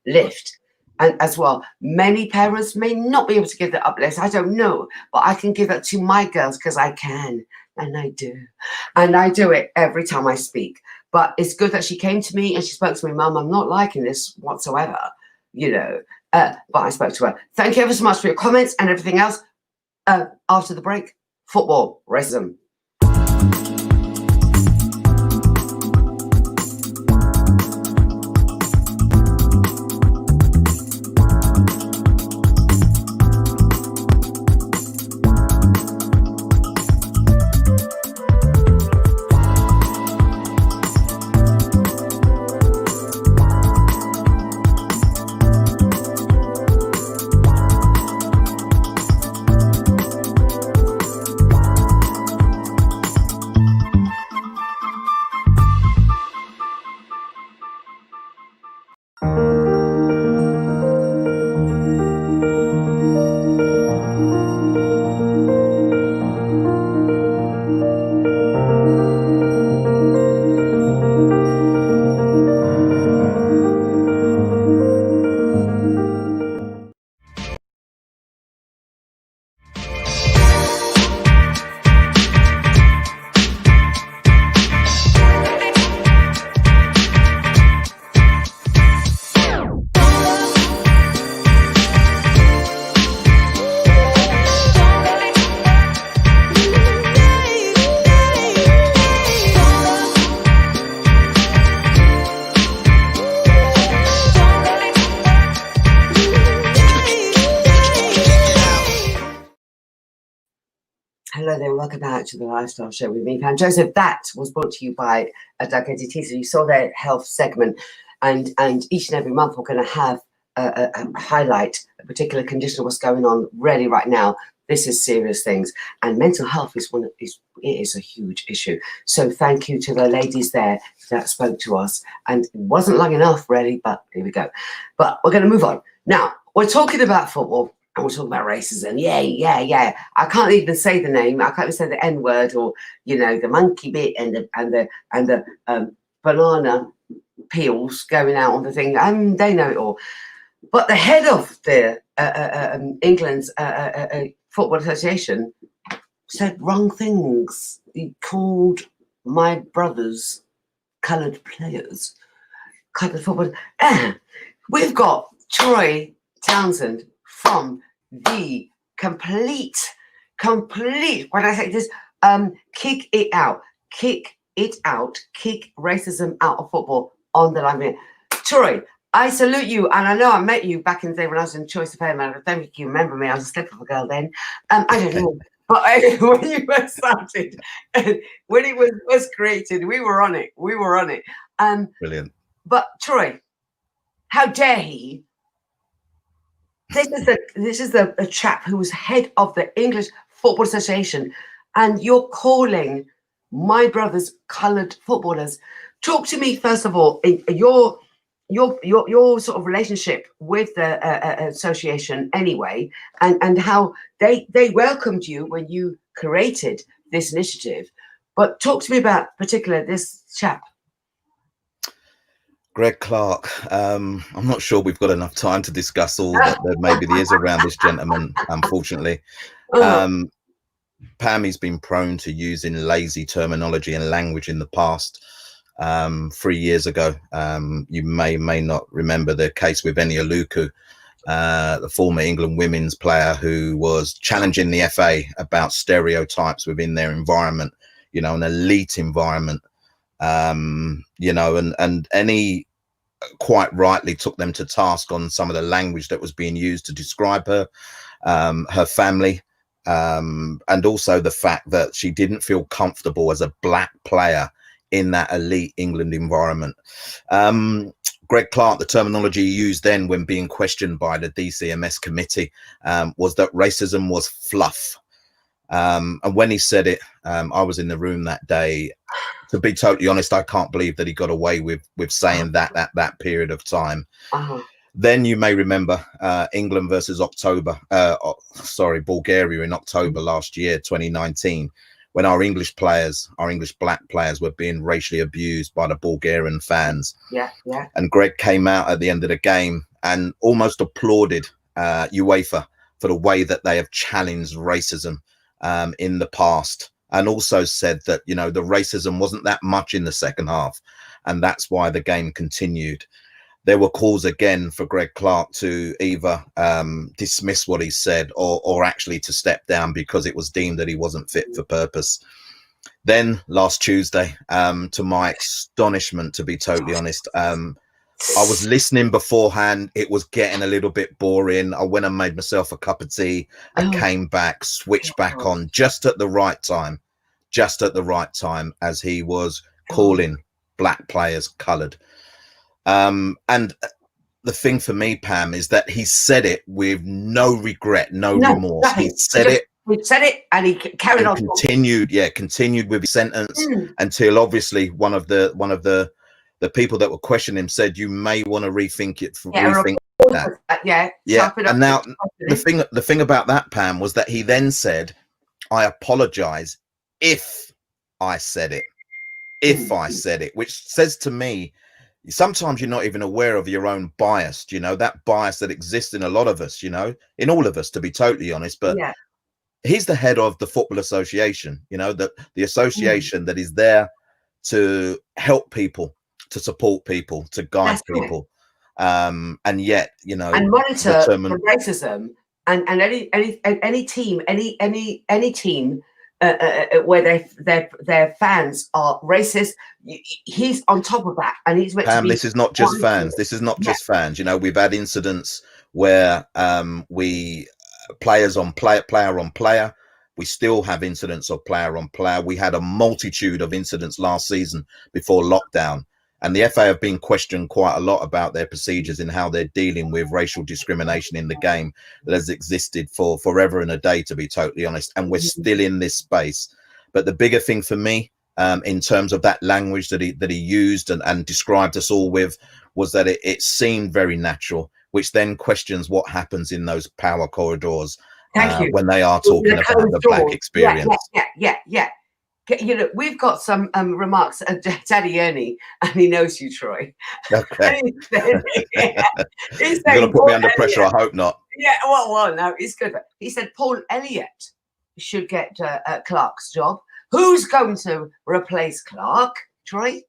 Speaker 1: uplift. And as well, many parents may not be able to give the uplift. I don't know, but I can give it to my girls because I can, and I do. And I do it every time I speak. But it's good that she came to me and she spoke to me, Mum, I'm not liking this whatsoever, you know. But I spoke to her. Thank you ever so much for your comments and everything else. After the break, football, racism. Hello there, welcome back to the Lifestyle Show with me, Pam Joseph. That was brought to you by Doug NDT. So you saw their health segment, and each and every month we're going to have a highlight a particular condition of what's going on really right now. This is serious things, and mental health is it is a huge issue. So thank you to the ladies there that spoke to us, and it wasn't long enough really, but here we go. But we're going to move on now. We're talking about football. And we're talking about racism. Yeah. I can't even say the name. I can't even say the N word or, you know, the monkey bit and the banana peels going out on the thing. They know it all. But the head of the England's Football Association said wrong things. He called my brothers coloured players. Coloured football. We've got Troy Townsend from the complete, when I say this, kick it out, kick racism out of football on the line. Troy, I salute you, and I know I met you back in the day when I was in Choice of Fame. I don't think you remember me. I was a slip of a girl then. I don't know. But when you first started, when it was first created, we were on it. We were on it.
Speaker 9: Brilliant.
Speaker 1: But Troy, how dare he? This is a chap who was head of the English Football Association, and you're calling my brothers coloured footballers. Talk to me first of all. Your sort of relationship with the association anyway, and how they welcomed you when you created this initiative. But talk to me about particular this chap.
Speaker 9: Greg Clark. I'm not sure we've got enough time to discuss all that maybe there is around this gentleman, unfortunately. Pammy's been prone to using lazy terminology and language in the past. 3 years ago, you may not remember the case with Eni Aluku, the former England women's player who was challenging the FA about stereotypes within their environment, you know, an elite environment, you know, and Eni quite rightly took them to task on some of the language that was being used to describe her, her family, and also the fact that she didn't feel comfortable as a black player in that elite England environment. Greg Clark, the terminology he used then when being questioned by the DCMS committee was that racism was fluff. And when he said it, I was in the room that day. To be totally honest, I can't believe that he got away with saying that at that period of time. Then you may remember England versus Bulgaria in October last year, 2019. When our English black players were being racially abused by the Bulgarian fans.
Speaker 1: Yeah.
Speaker 9: And Greg came out at the end of the game and almost applauded UEFA for the way that they have challenged racism in the past, and also said that, you know, the racism wasn't that much in the second half, and that's why the game continued. There were calls again for Greg Clark to either dismiss what he said or actually to step down because it was deemed that he wasn't fit for purpose. Then last Tuesday, to my astonishment, to be totally honest, I was listening beforehand. It was getting a little bit boring. I went and made myself a cup of tea and came back, switched back on just at the right time, as he was calling black players coloured. And the thing for me, Pam, is that he said it with no regret, no remorse.
Speaker 1: Nothing.
Speaker 9: He said it.
Speaker 1: He said it, and he carried on.
Speaker 9: Continued with his sentence until obviously one of the people that were questioning him said, "You may want to rethink it." Rethink that. And now the thing about that, Pam, was that he then said, "I apologize if I said it." If I said it, which says to me, sometimes you're not even aware of your own bias, you know, that bias that exists in a lot of us, you know, in all of us, to be totally honest. But he's the head of the Football Association, you know, the association that is there to help people, to support people, to guide people. And yet, you know,
Speaker 1: and monitor for racism and any team where their fans are racist, he's on top of that, and he's meant to be.
Speaker 9: This is not just fans. This is not just fans. You know, we've had incidents where player on player. We still have incidents of player on player. We had a multitude of incidents last season before lockdown, and the FA have been questioned quite a lot about their procedures and how they're dealing with racial discrimination in the game that has existed for forever and a day, to be totally honest. And we're still in this space. But the bigger thing for me, in terms of that language that he used and described us all with, was that it seemed very natural, which then questions what happens in those power corridors when they are talking about the black experience.
Speaker 1: Yeah. You know, we've got some remarks. Daddy Ernie, and he knows you, Troy.
Speaker 9: Okay.
Speaker 1: He's
Speaker 9: You're going to put me under pressure. I hope not.
Speaker 1: Yeah, well, no, he's good. He said Paul Elliott should get Clark's job. Who's going to replace Clark, Troy?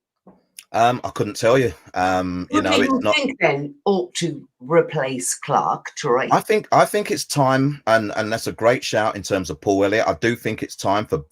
Speaker 9: I couldn't tell you. You know, it's not.
Speaker 1: Think then ought to replace Clark, Troy?
Speaker 9: I think it's time, and that's a great shout in terms of Paul Elliott. I do think it's time for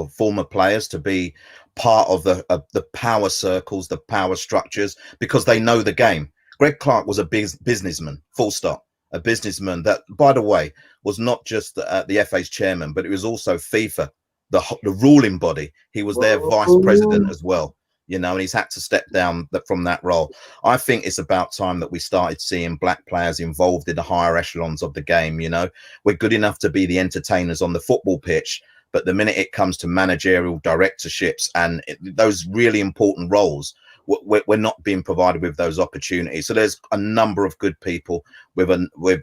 Speaker 9: former players to be part of the power circles, the power structures, because they know the game. Greg Clark was a businessman, full stop. A businessman that, by the way, was not just the FA's chairman, but it was also FIFA, the ruling body. He was their vice president as well, you know, and he's had to step down from that role. I think it's about time that we started seeing black players involved in the higher echelons of the game. You know, we're good enough to be the entertainers on the football pitch, but the minute it comes to managerial directorships and those really important roles, we're not being provided with those opportunities. So there's a number of good people with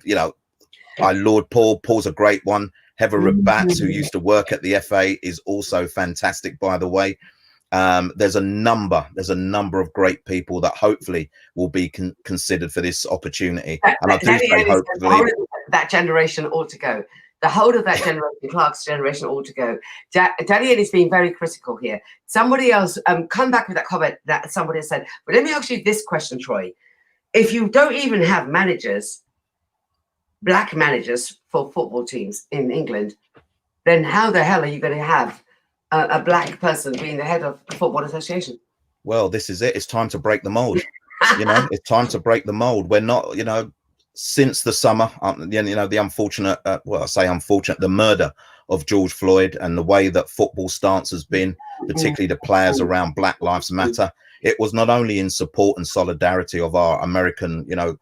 Speaker 9: you know, our Lord Paul's a great one. Heather Rabat, who used to work at the FA, is also fantastic, by the way. There's a number of great people that hopefully will be considered for this opportunity. And I do say hopefully
Speaker 1: that generation ought to go. The whole of that generation, Clark's generation, ought to go. Danny has been very critical here. Somebody else, come back with that comment that somebody said. But let me ask you this question, Troy. If you don't even have managers, black managers for football teams in England, then how the hell are you going to have a black person being the head of the Football Association?
Speaker 9: Well, this is it. It's time to break the mold. You know, it's time to break the mold. We're not, you know, since the summer, you know, the unfortunate, well, I say unfortunate, the murder of George Floyd and the way that football stance has been, particularly the players around Black Lives Matter, it was not only in support and solidarity of our American, you know,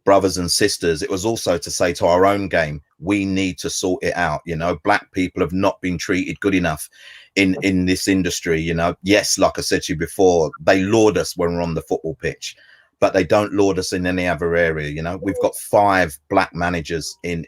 Speaker 9: brothers and sisters, it was also to say to our own game, we need to sort it out. You know, black people have not been treated good enough in this industry. You know, yes, like I said to you before, they laud us when we're on the football pitch, but they don't laud us in any other area. You know, we've got 5 black managers in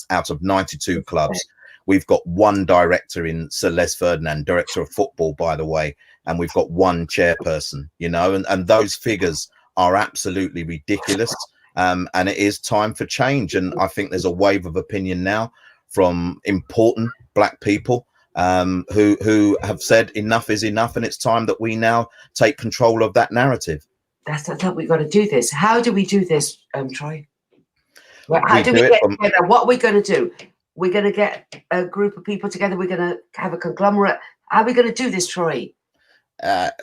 Speaker 9: out of 92 clubs. We've got 1 director in Sir Les Ferdinand, director of football, by the way, and we've got 1 chairperson, you know, and those figures are absolutely ridiculous. And it is time for change. And I think there's a wave of opinion now from important black people who have said enough is enough. And it's time that we now take control of that narrative.
Speaker 1: That's how we've got to do this. How do we do this, Troy? Well, how do we get together? What are we going to do? We're going to get a group of people together. We're going to have a conglomerate. How are we going to do this, Troy?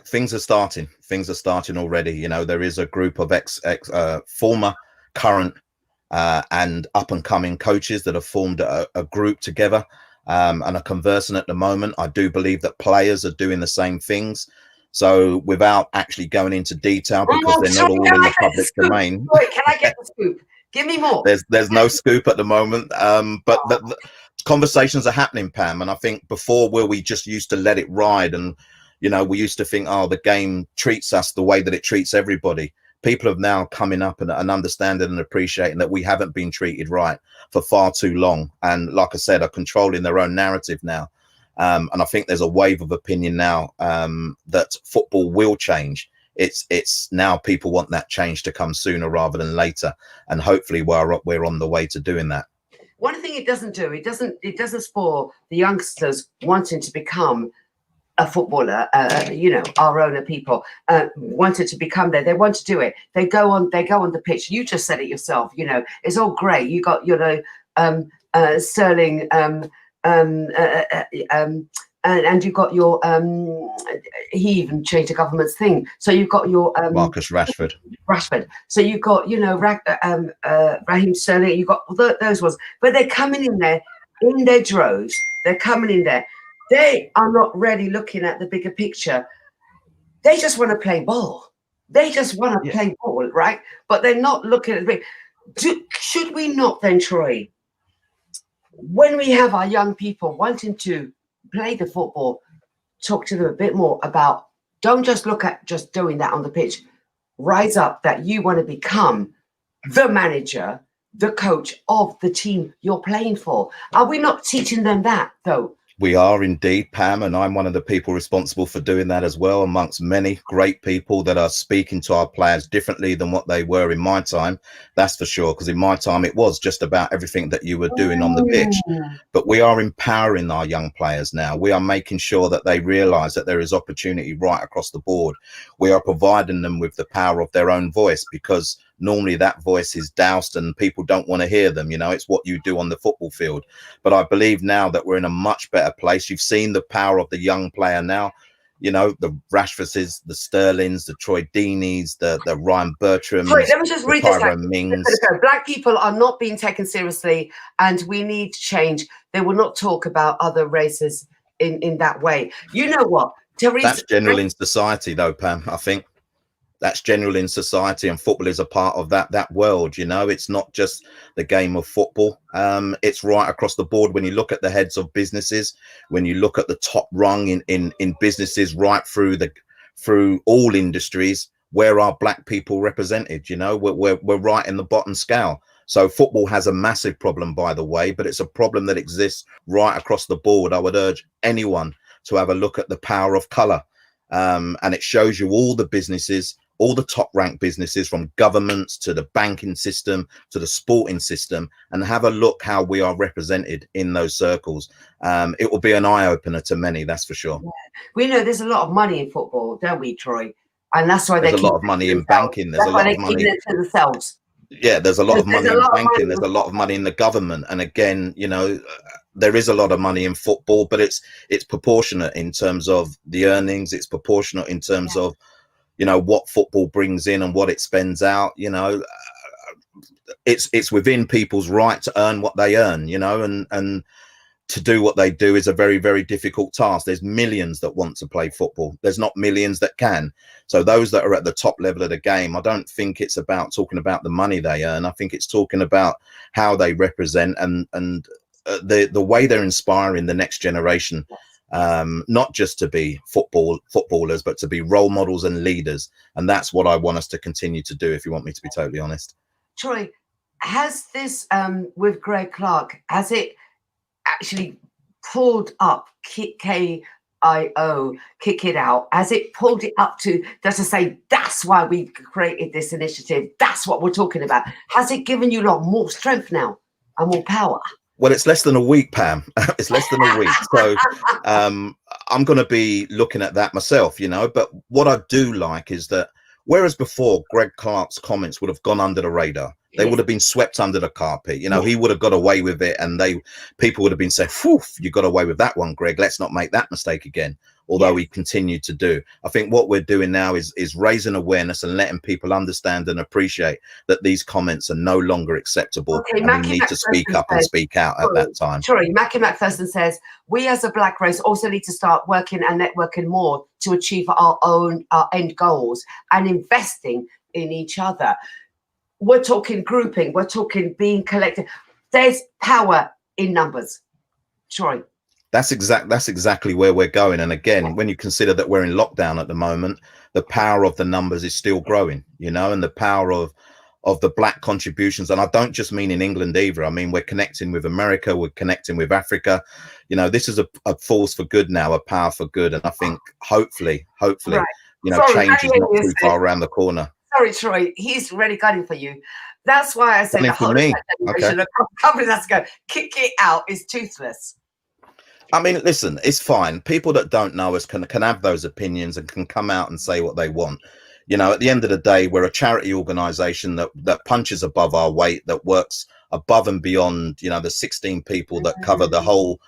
Speaker 9: Things are starting. Things are starting already. You know, there is a group of former, current, and up and coming coaches that have formed a group together and are conversing at the moment. I do believe that players are doing the same things. So without actually going into detail, because they're not all in the public domain.
Speaker 1: Wait, can I get the scoop? Give me more.
Speaker 9: There's no scoop at the moment, but the conversations are happening, Pam. And I think before, where we just used to let it ride, and you know, we used to think, oh, the game treats us the way that it treats everybody. People have now coming up and understanding and appreciating that we haven't been treated right for far too long. And like I said, are controlling their own narrative now. And I think there's a wave of opinion now that football will change. It's now people want that change to come sooner rather than later. And hopefully we're on the way to doing that.
Speaker 1: One thing it doesn't do, it doesn't spoil the youngsters wanting to become a footballer, you know, our own people wanted to become there. They want to do it. They go on the pitch. You just said it yourself. You know, it's all great. You got, you know, Sterling, and you got your he even changed the government's thing. So you've got your
Speaker 9: Marcus Rashford.
Speaker 1: So you've got, you know, Raheem Sterling. You got those ones, but they're coming in there in their droves. They're coming in there. They are not really looking at the bigger picture. They just want to play ball. They just want to play ball, right? But they're not looking at the big. Should we not then, Troy, when we have our young people wanting to play the football, talk to them a bit more about, don't just look at just doing that on the pitch. Rise up that you want to become the manager, the coach of the team you're playing for. Are we not teaching them that, though?
Speaker 9: We are indeed, Pam, and I'm one of the people responsible for doing that as well, amongst many great people that are speaking to our players differently than what they were in my time. That's for sure, because in my time, it was just about everything that you were doing on the pitch. But we are empowering our young players now. We are making sure that they realise that there is opportunity right across the board. We are providing them with the power of their own voice, because normally that voice is doused and people don't want to hear them. You know, it's what you do on the football field. But I believe now that we're in a much better place. You've seen the power of the young player now. You know, the Rashfords, the Sterlings, the Troy Deeneys, the Ryan Bertrams,
Speaker 1: Sorry, let me just read this.
Speaker 9: Tyrone Mings.
Speaker 1: Black people are not being taken seriously, and we need to change. They will not talk about other races in that way. You know what, Teresa?
Speaker 9: That's general in society, though, Pam. I think that's general in society, and football is a part of that world. You know, it's not just the game of football. It's right across the board. When you look at the heads of businesses, when you look at the top rung in businesses, right through all industries, where are black people represented? You know, we're right in the bottom scale. So football has a massive problem, by the way, but it's a problem that exists right across the board. I would urge anyone to have a look at the power of color. And it shows you all the businesses, all the top ranked businesses, from governments to the banking system to the sporting system, and have a look how we are represented in those circles. It will be an eye opener to many, that's for sure.
Speaker 1: Yeah. We know there's a lot of money in football, don't we, Troy? And that's why
Speaker 9: there's a lot of money in banking. There's a lot of money
Speaker 1: to themselves.
Speaker 9: Yeah, there's a lot of money in banking. There's a lot of money in the government. And again, you know, there is a lot of money in football, but it's proportionate in terms of the earnings. It's proportionate in terms of, you know, what football brings in and what it spends out. You know, it's within people's right to earn what they earn, you know, and to do what they do is a very, very difficult task. There's millions that want to play football. There's not millions that can. So those that are at the top level of the game, I don't think it's about talking about the money they earn. I think it's talking about how they represent and the way they're inspiring the next generation, not just to be footballers, but to be role models and leaders. And that's what I want us to continue to do, if you want me to be totally honest.
Speaker 1: Troy, has this with Greg Clark, has it actually pulled up KIO, Kick It Out? Has it pulled it up to just to say that's why we created this initiative, that's what we're talking about? Has it given you a lot more strength now and more power?
Speaker 9: Well, it's less than a week, Pam. It's less than a week. So I'm going to be looking at that myself, you know. But what I do like is that whereas before Greg Clark's comments would have gone under the radar, they would have been swept under the carpet. You know, he would have got away with it, and people would have been saying, "Phew, you got away with that one, Greg. Let's not make that mistake again." Although he continued to do. I think what we're doing now is raising awareness and letting people understand and appreciate that these comments are no longer acceptable, and we need to speak up and speak out at that time.
Speaker 1: Sorry, Mackie McPherson says, we as a black race also need to start working and networking more to achieve our end goals and investing in each other. We're talking grouping, we're talking being collective. There's power in numbers. Troy.
Speaker 9: That's exactly where we're going. And again, when you consider that we're in lockdown at the moment, the power of the numbers is still growing, you know, and the power of the black contributions. And I don't just mean in England either. I mean, we're connecting with America, we're connecting with Africa. You know, this is a force for good now, a power for good. And I think hopefully, you know, change is not too far around the corner.
Speaker 1: Sorry, Troy, he's really gunning for you. That's why I said the whole
Speaker 9: me.
Speaker 1: Okay. Couple of go, Kick It Out is toothless.
Speaker 9: I mean, listen, it's fine. People that don't know us can have those opinions and can come out and say what they want. You know, at the end of the day, we're a charity organization that punches above our weight, that works above and beyond, you know, the 16 people that cover the whole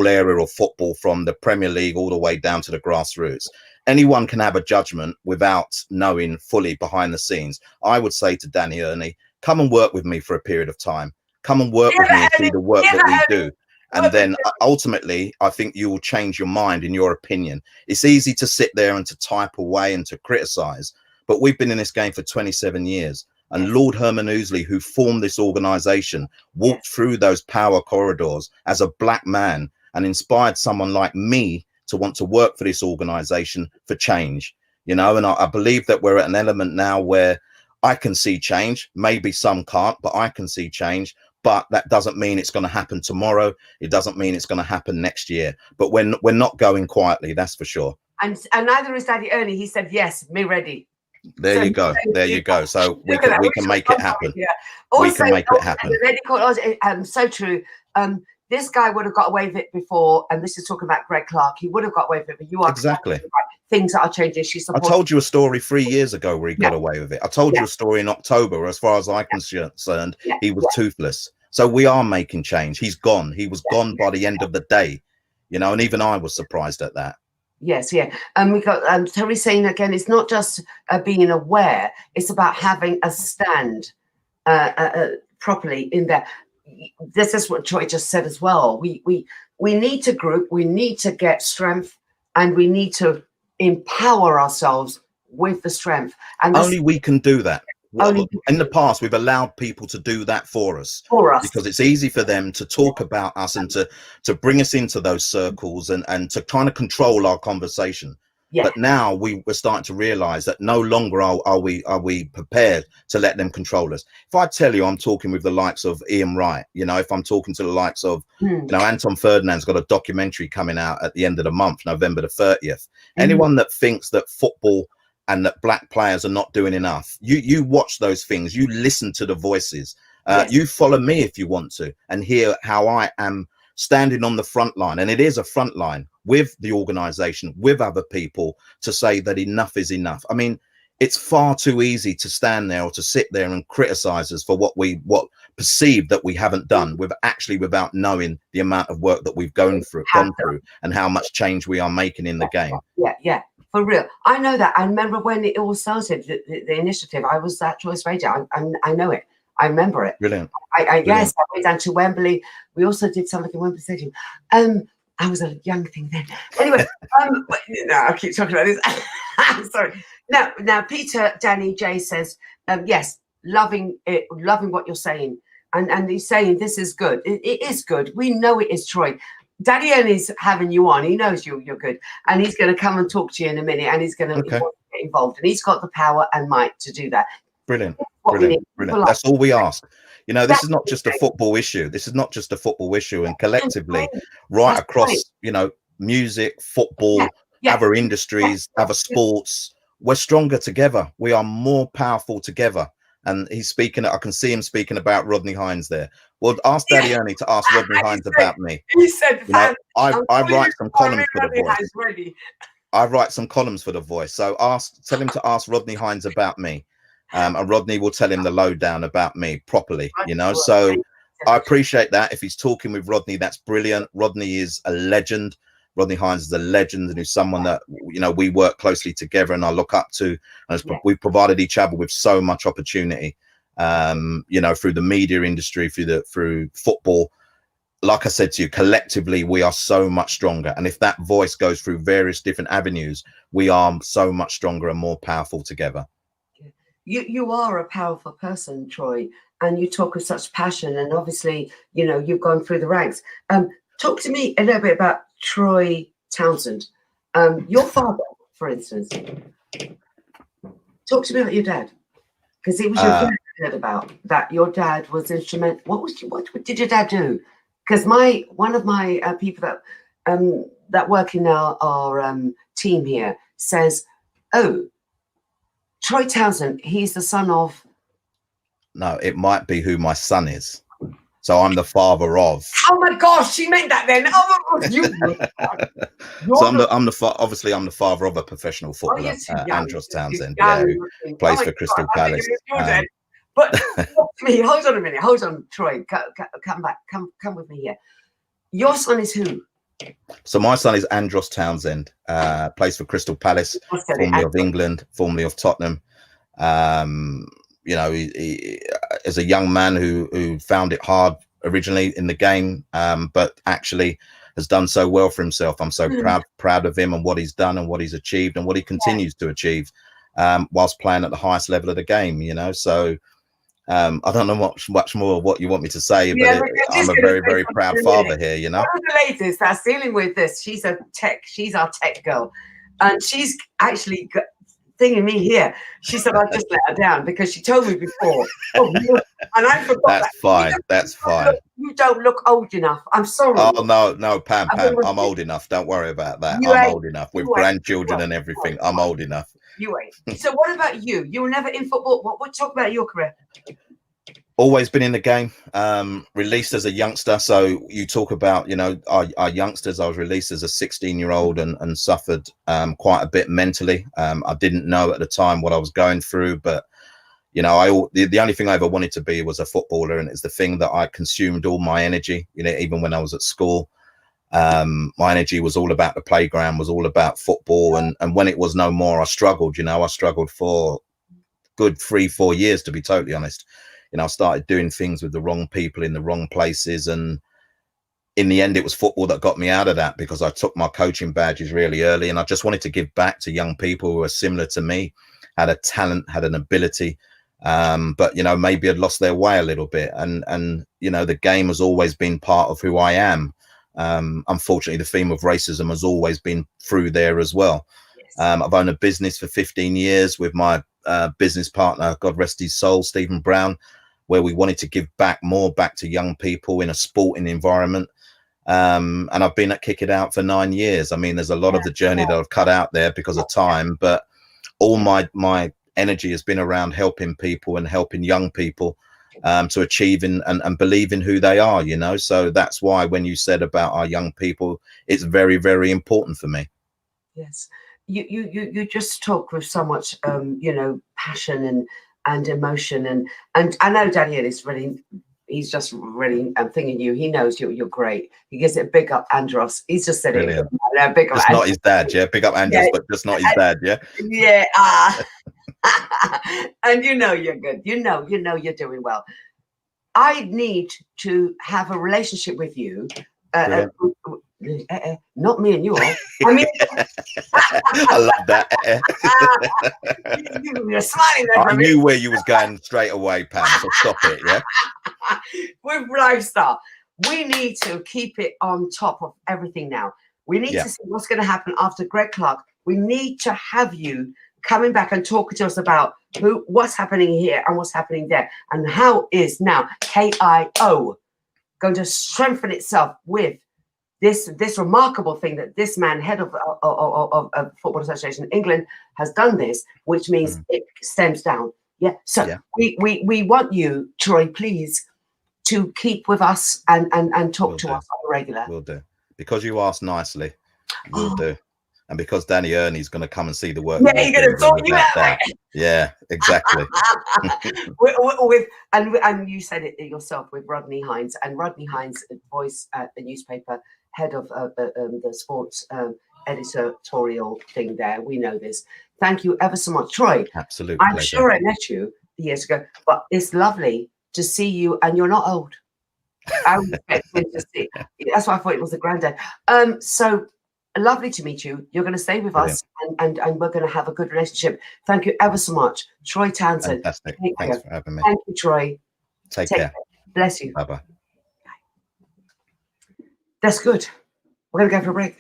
Speaker 9: area of football, from the Premier League all the way down to the grassroots. Anyone can have a judgment without knowing fully behind the scenes. I would say to Danny Ernie, come and work with me for a period of time. Come and work with me and see the work that we do. And then ultimately, I think you will change your mind in your opinion. It's easy to sit there and to type away and to criticize, but we've been in this game for 27 years. And Lord Herman Ousley, who formed this organization, walked through those power corridors as a black man and inspired someone like me to want to work for this organization for change. You know, and I believe that we're at an element now where I can see change. Maybe some can't, but I can see change. But that doesn't mean it's going to happen tomorrow. It doesn't mean it's going to happen next year. But we're not going quietly, that's for sure.
Speaker 1: And neither is Daddy Ernie. He said, yes, me ready.
Speaker 9: There you go. There you go. So we can make it happen.
Speaker 1: Yeah.
Speaker 9: We can make it happen.
Speaker 1: So true. This guy would have got away with it before, and this is talking about Greg Clark. He would have got away with it, but you are
Speaker 9: exactly
Speaker 1: things that are changing.
Speaker 9: I told you a story 3 years ago where he got away with it. I told you a story in October. As far as I'm concerned, he was toothless. So we are making change. He's gone. He was gone by the end of the day, you know, and even I was surprised at that.
Speaker 1: Yes, yeah. And we got Terry saying again, it's not just being aware, it's about having a stand properly in there. This is what Troy just said as well. We need to group, we need to get strength, and we need to empower ourselves with the strength. And
Speaker 9: Only we can do that.
Speaker 1: Only
Speaker 9: In the past, we've allowed people to do that for us because it's easy for them to talk about us and to bring us into those circles and to kind of control our conversation. Yeah. But now we're starting to realize that no longer are we prepared to let them control us. If I tell you I'm talking with the likes of Ian Wright, you know, if I'm talking to the likes of, you know, Anton Ferdinand's got a documentary coming out at the end of the month, November the 30th. Anyone that thinks that football and that black players are not doing enough, you watch those things, you listen to the voices, you follow me if you want to, and hear how I am standing on the front line. And it is a front line with the organization, with other people, to say that enough is enough. I mean, it's far too easy to stand there or to sit there and criticize us for what perceived that we haven't done, without knowing the amount of work that we've gone through and how much change we are making in the game.
Speaker 1: Yeah. For real. I know that. I remember when it all started, the initiative. I was at Choice Radio. I know it. I remember it.
Speaker 9: Brilliant.
Speaker 1: Yes, I went down to Wembley. We also did something in Wembley Stadium. I was a young thing then. Anyway, no, I'll keep talking about this. Sorry. Now, Peter, Danny, Jay says, yes, loving it, loving what you're saying. And he's saying this is good. It is good. We know it is, Troy. Daddy Ernie's having you on. He knows you're good. And he's going to come and talk to you in a minute. And he's going to get involved. And he's got the power and might to do that.
Speaker 9: Brilliant. That's all we ask. You know, this is not just a football issue. This is not just a football issue. And collectively, right across, you know, music, football, other industries, other sports, we're stronger together. We are more powerful together. And he's speaking, I can see him speaking about Rodney Hines there. Well, ask Daddy Ernie to ask Rodney Hines about me.
Speaker 1: He said,
Speaker 9: you know, I write some columns for the Voice. I write some columns for the Voice. So tell him to ask Rodney Hines about me. And Rodney will tell him the lowdown about me properly, you know. So I appreciate that. If he's talking with Rodney, that's brilliant. Rodney is a legend. Rodney Hines is a legend, and he's someone that, you know, we work closely together and I look up to. And we've provided each other with so much opportunity, you know, through the media industry, through football. Like I said to you, collectively, we are so much stronger. And if that voice goes through various different avenues, we are so much stronger and more powerful together.
Speaker 1: You are a powerful person, Troy, and you talk with such passion. And obviously, you know, you've gone through the ranks. Talk to me a little bit about Troy Townsend. Your father, for instance. Talk to me about your dad, because it was your dad I heard about that. Your dad was instrumental. What did your dad do? Because one of my people that work in our team here says, "Oh, Troy Townsend, he's the son of."
Speaker 9: No, it might be who my son is. So I'm the father of.
Speaker 1: Oh my gosh, she meant that then. Oh my
Speaker 9: God, so obviously I'm the father of a professional footballer, Andros Townsend, who plays for Crystal Palace.
Speaker 1: But talk to me. Hold on a minute. Hold on, Troy. Come back. Come with me here. Your son is who?
Speaker 9: So my son is Andros Townsend. Plays for Crystal Palace, formerly of England, formerly of Tottenham. You know, he is a young man who found it hard originally in the game, but actually has done so well for himself. I'm so proud of him and what he's done and what he's achieved and what he continues to achieve whilst playing at the highest level of the game, you know. So I don't know much more of what you want me to say, but I'm a very, very proud father here, you know.
Speaker 1: One of the ladies that's dealing with this, she's our tech girl, and she's actually thinging me here. She said I just let her down because she told me before. And I forgot.
Speaker 9: That's fine.
Speaker 1: You don't look old enough. I'm sorry.
Speaker 9: Oh no, Pam, I'm old enough. Don't worry about that. I'm old enough with grandchildren and everything. I'm old enough.
Speaker 1: You ain't. So what about you? You were never in football. What talk about your career?
Speaker 9: Always been in the game, released as a youngster. So you talk about, you know, our youngsters. I was released as a 16-year-old and suffered quite a bit mentally. I didn't know at the time what I was going through, but, you know, the only thing I ever wanted to be was a footballer, and it's the thing that I consumed all my energy, you know, even when I was at school. My energy was all about the playground, was all about football. And when it was no more, I struggled, I struggled for good 3-4 years, to be totally honest. I started doing things with the wrong people in the wrong places. And in the end, it was football that got me out of that, because I took my coaching badges really early, and I just wanted to give back to young people who are similar to me, had a talent, had an ability, but maybe had lost their way a little bit. And the game has always been part of who I am. Unfortunately, the theme of racism has always been through there as well.
Speaker 1: Yes.
Speaker 9: I've owned a business for 15 years with my business partner, God rest his soul, Stephen Brown, where we wanted to give more back to young people in a sporting environment. And I've been at Kick It Out for 9 years. I mean, there's a lot of the journey that I've cut out there because of time, but all my energy has been around helping people and helping young people to achieve and believe in who they are, so that's why when you said about our young people, it's very, very important for me.
Speaker 1: Yes, you just talk with so much passion and emotion, and I know Daniel is really, he's just really thinking he knows you're great. He gives it a big up, Andros. He's just said
Speaker 9: Brilliant.
Speaker 1: it. Big up,
Speaker 9: just not his dad, yeah. Big up Andros, but just not his dad, yeah.
Speaker 1: Yeah. And you're good. You're doing well. I need to have a relationship with you. Not me and you all. I mean,
Speaker 9: I love that.
Speaker 1: You're smiling there.
Speaker 9: I knew where you was going straight away, Pam. So stop it, yeah.
Speaker 1: With Lifestyle, we need to keep it on top of everything now. We need to see what's going to happen after Greg Clark. We need to have you coming back and talking to us about what's happening here and what's happening there, and how is now KIO going to strengthen itself with this remarkable thing that this man, head of Football Association England, has done this, which means it stems down. Yeah. So we want you, Troy, please, to keep with us and talk to us on a regular.
Speaker 9: We'll do. Because you asked nicely, we'll do. And because Danny Ernie's going to come and see the work.
Speaker 1: Yeah, he's going to talk you out, right?
Speaker 9: Yeah, exactly.
Speaker 1: and you said it yourself with Rodney Hines. And Rodney Hines, voice at the newspaper, head of the sports editorial thing there. We know this. Thank you ever so much, Troy.
Speaker 9: Absolutely.
Speaker 1: I'm sure I met you years ago, but it's lovely to see you, and you're not old. I was expecting to see. That's why I thought it was a granddad. So lovely to meet you. You're going to stay with us, and we're going to have a good relationship. Thank you ever so much, Troy Townsend.
Speaker 9: Fantastic. Thanks for having me.
Speaker 1: Thank you, Troy.
Speaker 9: Take care.
Speaker 1: Bless you.
Speaker 9: Bye-bye.
Speaker 1: That's good. We're going to go for a break.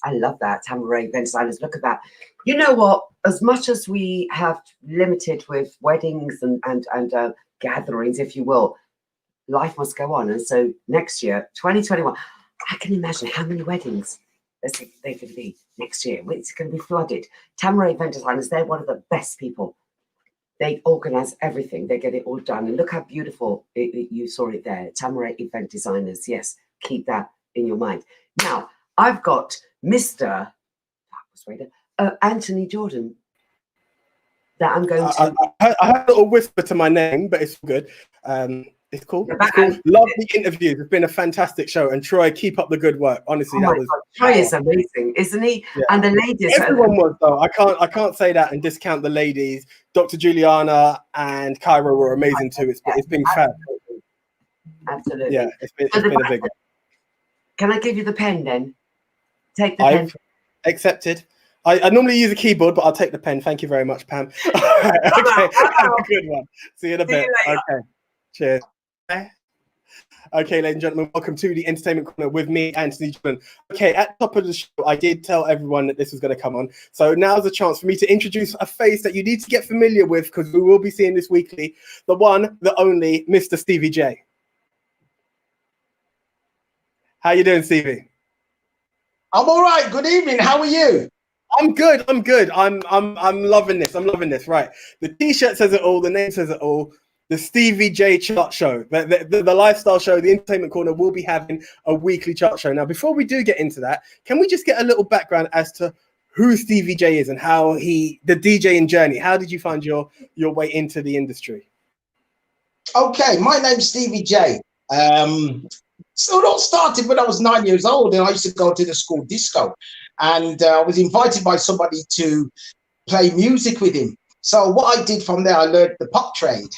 Speaker 1: I love that, Tamaray event designers. Look at that. You know what? As much as we have limited with weddings and gatherings, if you will, life must go on. And so next year, 2021, I can imagine how many weddings they're going to be next year. It's going to be flooded. Tamara Event Designers, they're one of the best people. They organise everything. They get it all done. And look how beautiful you saw it there. Tamara Event Designers. Yes, keep that in your mind. Now, I've got Mr. Anthony Jordan that I'm going to...
Speaker 2: I had a little whisper to my name, but it's good. It's cool. It's cool. Love the interviews. It's been a fantastic show. And Troy, keep up the good work. Honestly, that was...
Speaker 1: Troy is amazing, isn't he? Yeah. And the ladies...
Speaker 2: Everyone was, though. I can't say that and discount the ladies. Dr. Juliana and Cairo were amazing too. It's been fab.
Speaker 1: Absolutely.
Speaker 2: Yeah, it's been a big one.
Speaker 1: Can I give you the pen then? Take the pen.
Speaker 2: Accepted. I normally use a keyboard, but I'll take the pen. Thank you very much, Pam. All right, okay, have a good one. See you in a bit. Okay, cheers. Okay, ladies and gentlemen, welcome to the Entertainment Corner with me, Anthony Jordan. Okay, at the top of the show, I did tell everyone that this was going to come on. So now's a chance for me to introduce a face that you need to get familiar with because we will be seeing this weekly. The one, the only, Mr. Stevie J. How you doing, Stevie?
Speaker 10: I'm all right. Good evening. How are you?
Speaker 2: I'm good. I'm loving this. I'm loving this. Right. The T-shirt says it all. The name says it all. The Stevie J Chart Show, the lifestyle show, the Entertainment Corner will be having a weekly chart show. Now, before we do get into that, can we just get a little background as to who Stevie J is and how the DJing journey? How did you find your way into the industry?
Speaker 10: Okay, my name's Stevie J. So it all started when I was 9 years old, and I used to go to the school disco, and I was invited by somebody to play music with him. So what I did from there, I learned the pop trade.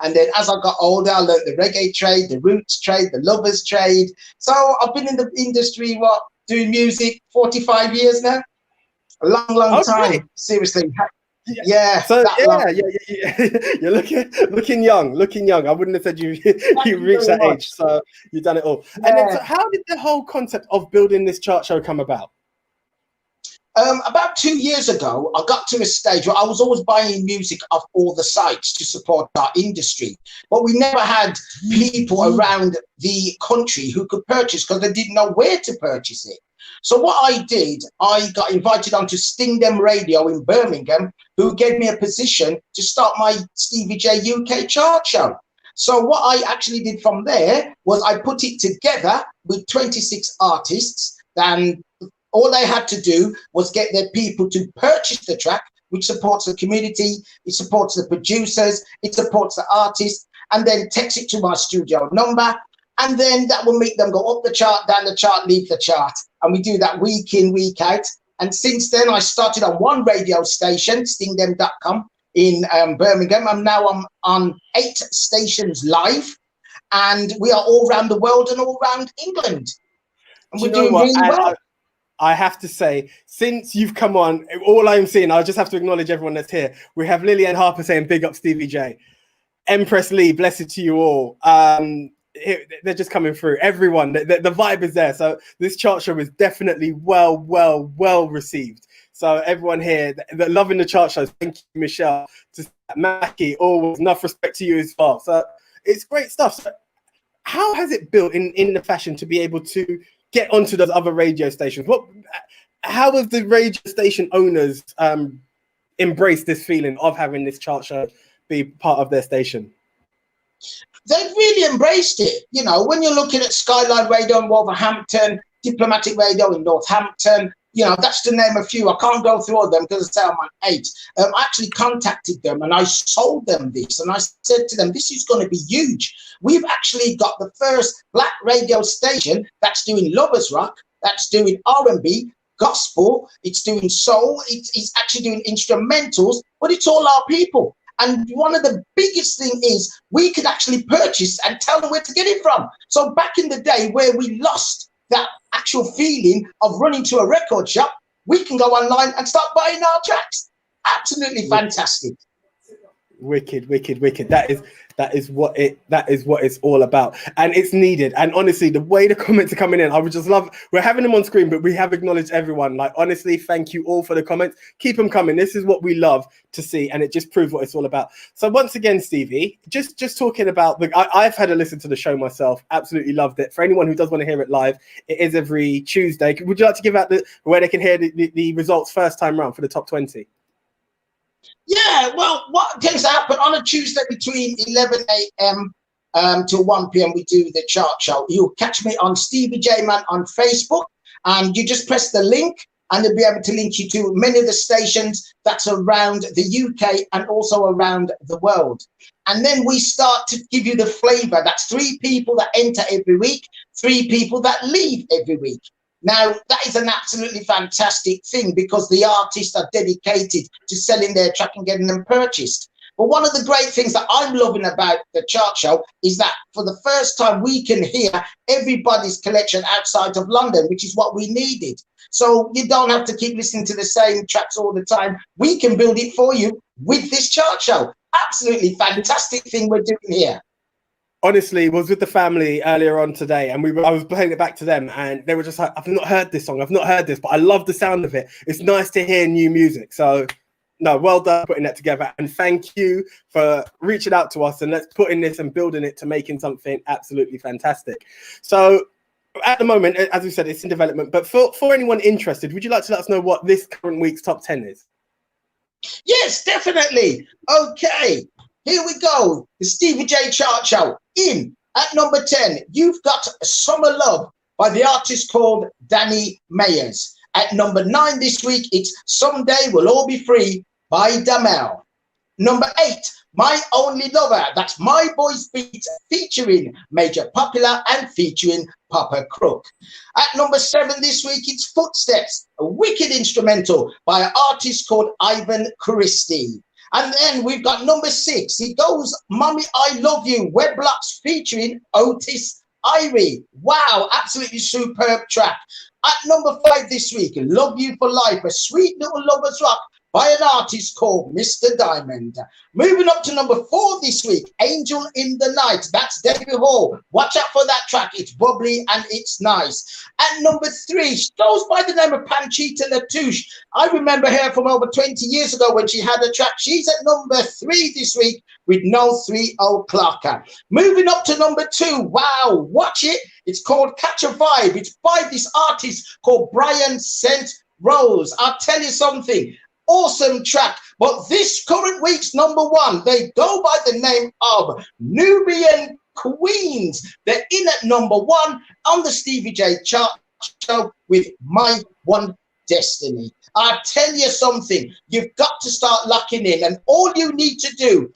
Speaker 10: And then as I got older, I learned the reggae trade, the roots trade, the lovers trade. So I've been in the industry, doing music 45 years now. A long time. Seriously. Yeah.
Speaker 2: So you're looking young. I wouldn't have said you reached that age. So you've done it all. Yeah. And then, so how did the whole concept of building this chart show come about?
Speaker 10: About 2 years ago, I got to a stage where I was always buying music off all the sites to support our industry. But we never had people around the country who could purchase because they didn't know where to purchase it. So what I did, I got invited onto Sting Them Radio in Birmingham, who gave me a position to start my Stevie J UK chart show. So what I actually did from there was I put it together with 26 artists, and all they had to do was get their people to purchase the track, which supports the community, it supports the producers, it supports the artists, and then text it to my studio number. And then that will make them go up the chart, down the chart, leave the chart. And we do that week in, week out. And since then, I started on one radio station, stingthem.com in Birmingham. And now I'm on 8 stations live. And we are all around the world and all around England. And we're doing really well.
Speaker 2: I have to say, since you've come on, all I'm seeing, I'll just have to acknowledge everyone that's here. We have Lillian Harper saying, big up Stevie J. Empress Lee, blessed to you all. They're just coming through. Everyone, the vibe is there. So this chart show is definitely well received. So everyone here, they're loving the chart shows. Thank you, Michelle. To Mackie, always enough respect to you as well. So it's great stuff. So how has it built in the fashion to be able to get onto those other radio stations? How have the radio station owners embraced this feeling of having this chart show be part of their station?
Speaker 10: They've really embraced it. You know, when you're looking at Skyline Radio in Wolverhampton, Diplomatic Radio in Northampton, you know, that's to name a few. I can't go through all of them because I say I'm on 8. I actually contacted them and I sold them this. And I said to them, this is going to be huge. We've actually got the first black radio station that's doing lovers rock, that's doing R&B, gospel, it's doing soul, it's actually doing instrumentals, but it's all our people. And one of the biggest thing is we could actually purchase and tell them where to get it from. So back in the day where we lost that actual feeling of running to a record shop, we can go online and start buying our tracks. Absolutely fantastic.
Speaker 2: Wicked. That That is what it's all about, and it's needed. And honestly, the way the comments are coming in, I would just love. We're having them on screen, but we have acknowledged everyone. Like, honestly, thank you all for the comments. Keep them coming. This is what we love to see, and it just proves what it's all about. So once again, Stevie, just talking about I've had a listen to the show myself. Absolutely loved it. For anyone who does want to hear it live, it is every Tuesday. Would you like to give out where they can hear the results first time round for the top 20?
Speaker 10: Yeah, well, what tends to happen on a Tuesday between 11 a.m. To 1 p.m. we do the chart show. You'll catch me on Stevie J Man on Facebook, and you just press the link and they'll be able to link you to many of the stations that's around the UK and also around the world. And then we start to give you the flavor. That's 3 people that enter every week, 3 people that leave every week. Now, that is an absolutely fantastic thing because the artists are dedicated to selling their track and getting them purchased. But one of the great things that I'm loving about the chart show is that for the first time, we can hear everybody's collection outside of London, which is what we needed. So you don't have to keep listening to the same tracks all the time. We can build it for you with this chart show. Absolutely fantastic thing we're doing here.
Speaker 2: Honestly, was with the family earlier on today, and I was playing it back to them, and they were just like, I've not heard this song, I've not heard this, but I love the sound of it. It's nice to hear new music. So, no, well done putting that together, and thank you for reaching out to us, and let's put in this and building it to making something absolutely fantastic. So, at the moment, as we said, it's in development, but for anyone interested, would you like to let us know what this current week's top 10 is?
Speaker 10: Yes, definitely. Okay. Here we go. The Stevie J Chart Show. In at number 10, you've got Summer Love by the artist called Danny Mayers. At number 9 this week, it's Someday We'll All Be Free by Damel. Number 8, My Only Lover. That's My Boys Beat featuring Major Popular and featuring Papa Crook. At number 7 this week, it's Footsteps, a wicked instrumental by an artist called Ivan Christie. And then we've got number 6. It goes Mommy I Love You, Webblocks featuring Otis Irie. Wow, absolutely superb track. At number 5 this week, Love You for Life, a sweet little lover's rock by an artist called Mr. Diamond. Moving up to number 4 this week, Angel in the Night. That's David Hall. Watch out for that track. It's bubbly and it's nice. At number 3, she goes by the name of Panchita Latouche. I remember her from over 20 years ago when she had a track. She's at number 3 this week with No 3 O'Clocker. Moving up to number 2, wow, watch it. It's called Catch a Vibe. It's by this artist called Brian St. Rose. I'll tell you something. Awesome track. But this current week's number 1, they go by the name of Nubian Queens. They're in at number 1 on the Stevie J Chart Show with My One Destiny. I'll tell you something. You've got to start locking in. And all you need to do,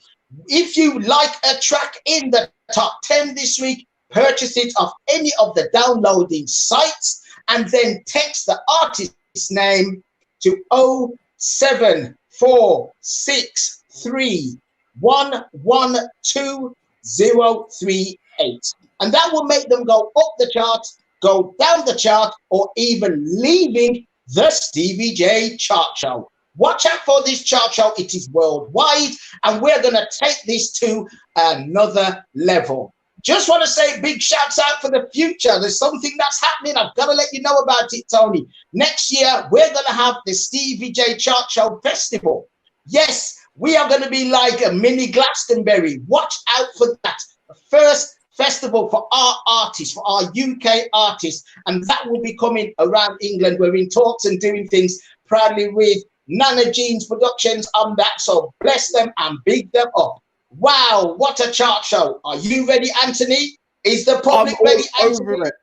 Speaker 10: if you like a track in the top 10 this week, purchase it off any of the downloading sites and then text the artist's name to 07463112038, and that will make them go up the chart, go down the chart, or even leaving the Stevie J Chart Show. Watch out for this chart show. It is worldwide, and we're going to take this to another level. Just want to say big shouts out for the future. There's something that's happening. I've got to let you know about it, Tony. Next year, we're going to have the Stevie J Chart Show Festival. Yes, we are going to be like a mini Glastonbury. Watch out for that. The first festival for our artists, for our UK artists, and that will be coming around England. We're in talks and doing things proudly with Nana Jeans Productions on that. So bless them and big them up. Wow, what a chart show. Are you ready, Anthony? Is the public ready, Anthony?
Speaker 2: Over it.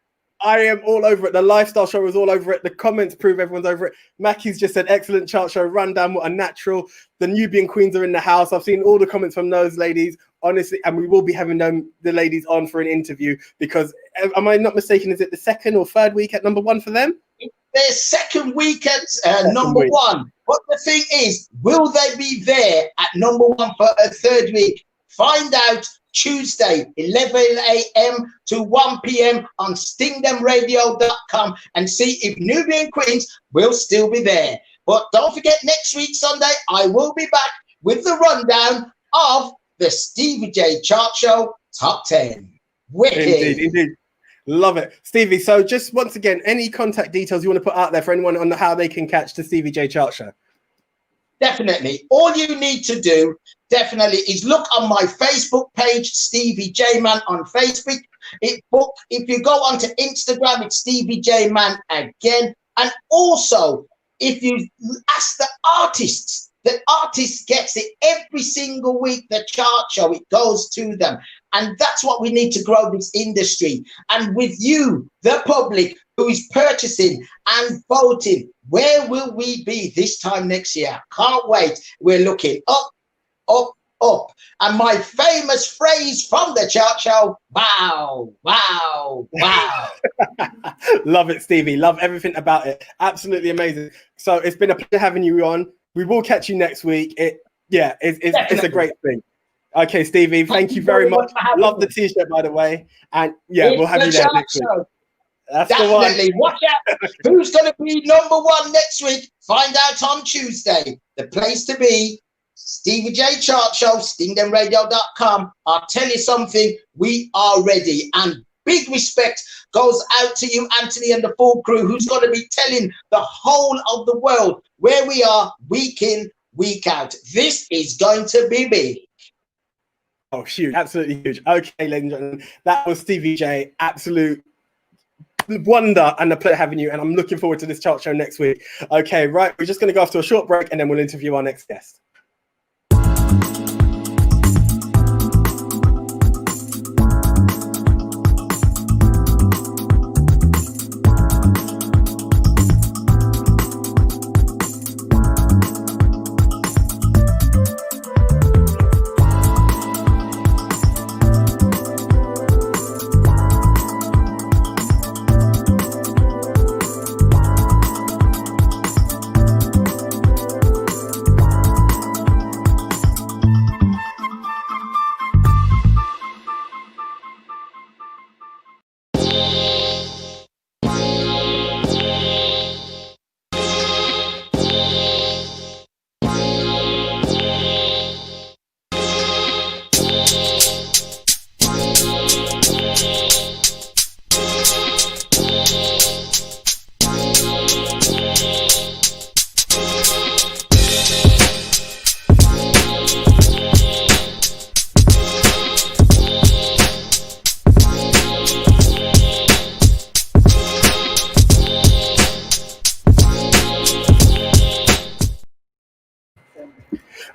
Speaker 2: I am all over it. The lifestyle show is all over it. The comments prove everyone's over it. Mackie's just said, excellent chart show rundown. What a natural. The Nubian Queens are in the house. I've seen all the comments from those ladies, honestly, and we will be having the ladies on for an interview because, am I not mistaken, is it the 2nd or 3rd week at number 1 for them?
Speaker 10: Their second week at number 1. But the thing is, will they be there at number 1 for a 3rd week? Find out Tuesday, 11 a.m. to 1 p.m. on stingthemradio.com and see if Nubian Queens will still be there. But don't forget, next week, Sunday, I will be back with the rundown of the Stevie J Chart Show Top 10. Wicked.
Speaker 2: Indeed. Love it. Stevie, so just once again, any contact details you want to put out there for anyone on how they can catch the Stevie J Chart Show?
Speaker 10: Definitely. All you need to do definitely is look on my Facebook page, Stevie J Man on Facebook. If you go onto Instagram, it's Stevie J Man again. And also, if you ask the artists gets it every single week, the chart show, it goes to them. And that's what we need to grow this industry. And with you, the public, who is purchasing and voting, where will we be this time next year? Can't wait. We're looking up, up, up. And my famous phrase from the chart show, wow, wow, wow.
Speaker 2: Love it, Stevie. Love everything about it. Absolutely amazing. So it's been a pleasure having you on. We will catch you next week. It's a great thing. Okay, Stevie, thank you very much. Love the t-shirt, by the way. And yeah, we'll have you there next week. That's
Speaker 10: definitely.
Speaker 2: The one.
Speaker 10: Watch out. Who's going to be #1 next week? Find out on Tuesday. The place to be, Stevie J Chart Show, stingdenradio.com. I'll tell you something, we are ready. And big respect goes out to you, Anthony, and the full crew, who's going to be telling the whole of the world where we are week in, week out. This is going to be big.
Speaker 2: Oh, huge. Absolutely huge. Okay, ladies and gentlemen, that was Stevie J. Absolute wonder and a pleasure having you. And I'm looking forward to this chart show next week. Okay, right. We're just going to go after a short break and then we'll interview our next guest.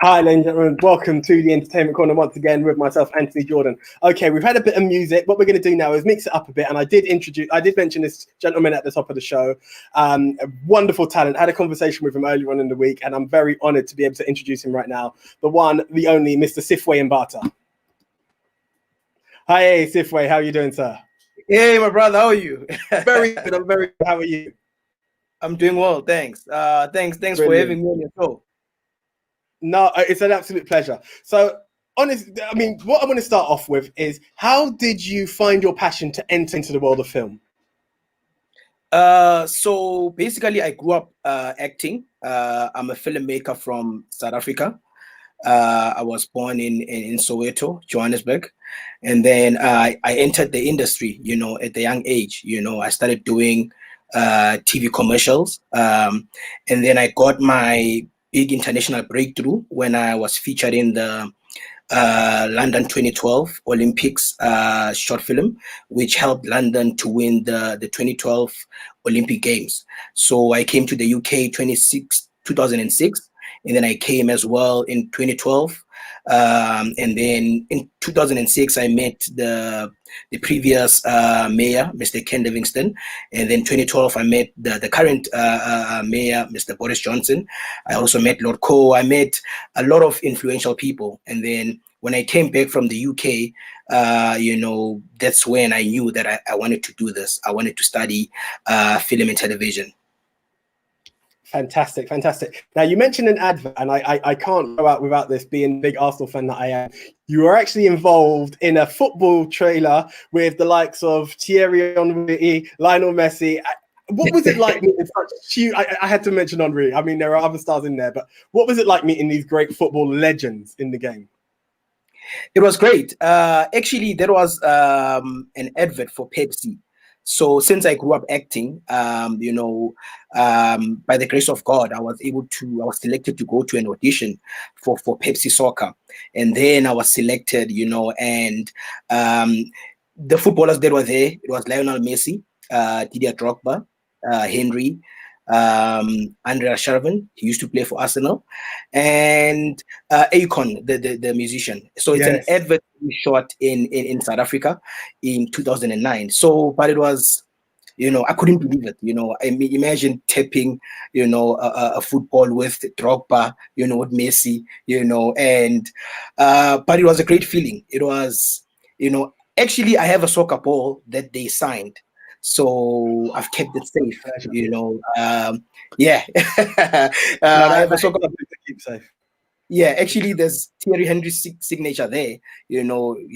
Speaker 2: Hi, ladies and gentlemen. Welcome to the Entertainment Corner once again with myself, Anthony Jordan. Okay, we've had a bit of music. What we're going to do now is mix it up a bit. And I did mention this gentleman at the top of the show. A wonderful talent. I had a conversation with him earlier on in the week, and I'm very honored to be able to introduce him right now. The one, the only, Mr. Sifway Mbata. Hi, Sifway. How are you doing, sir?
Speaker 11: Hey, my brother. How are you?
Speaker 2: Very good. I'm very good. How are you?
Speaker 11: I'm doing well. Thanks. Thanks
Speaker 2: Brilliant.
Speaker 11: for having me on your show.
Speaker 2: No, it's an absolute pleasure. So, honestly, I mean, what I want to start off with is, how did you find your passion to enter into the world of film?
Speaker 11: So basically, I grew up acting. I'm a filmmaker from South Africa. I was born in Soweto, Johannesburg, and then I entered the industry, at a young age. I started doing TV commercials, and then I got my big international breakthrough when I was featured in the London 2012 Olympics short film, which helped London to win the 2012 Olympic Games. So I came to the UK 2006, and then I came as well in 2012. And then in 2006, I met the previous mayor, Mr. Ken Livingstone. And then 2012, I met the current mayor, Mr. Boris Johnson. I also met Lord Coe. I met a lot of influential people. And then when I came back from the UK, that's when I knew that I wanted to do this. I wanted to study film and television.
Speaker 2: Fantastic. Now, you mentioned an advert, and I can't go out without this, being a big Arsenal fan that I am. You are actually involved in a football trailer with the likes of Thierry Henry, Lionel Messi. What was it like meeting such huge? I had to mention Henry. I mean, there are other stars in there, but what was it like meeting these great football legends in the game?
Speaker 11: It was great. Actually, there was an advert for Pepsi. So since I grew up acting, by the grace of God, I was selected to go to an audition for Pepsi Soccer. And then I was selected, and the footballers that were there, it was Lionel Messi, Didier Drogba, Henry, Andrea Shervin, he used to play for Arsenal, and Akon, the musician. So it's an advert shot in South Africa in 2009. So, but it was, I couldn't believe it. I mean, imagine tapping, a football with Drogba, with Messi, and but it was a great feeling. It was, actually, I have a soccer ball that they signed. So I've kept it safe, yeah. I have a soccer ball to keep safe. Yeah, actually, there's Thierry Henry's signature there. He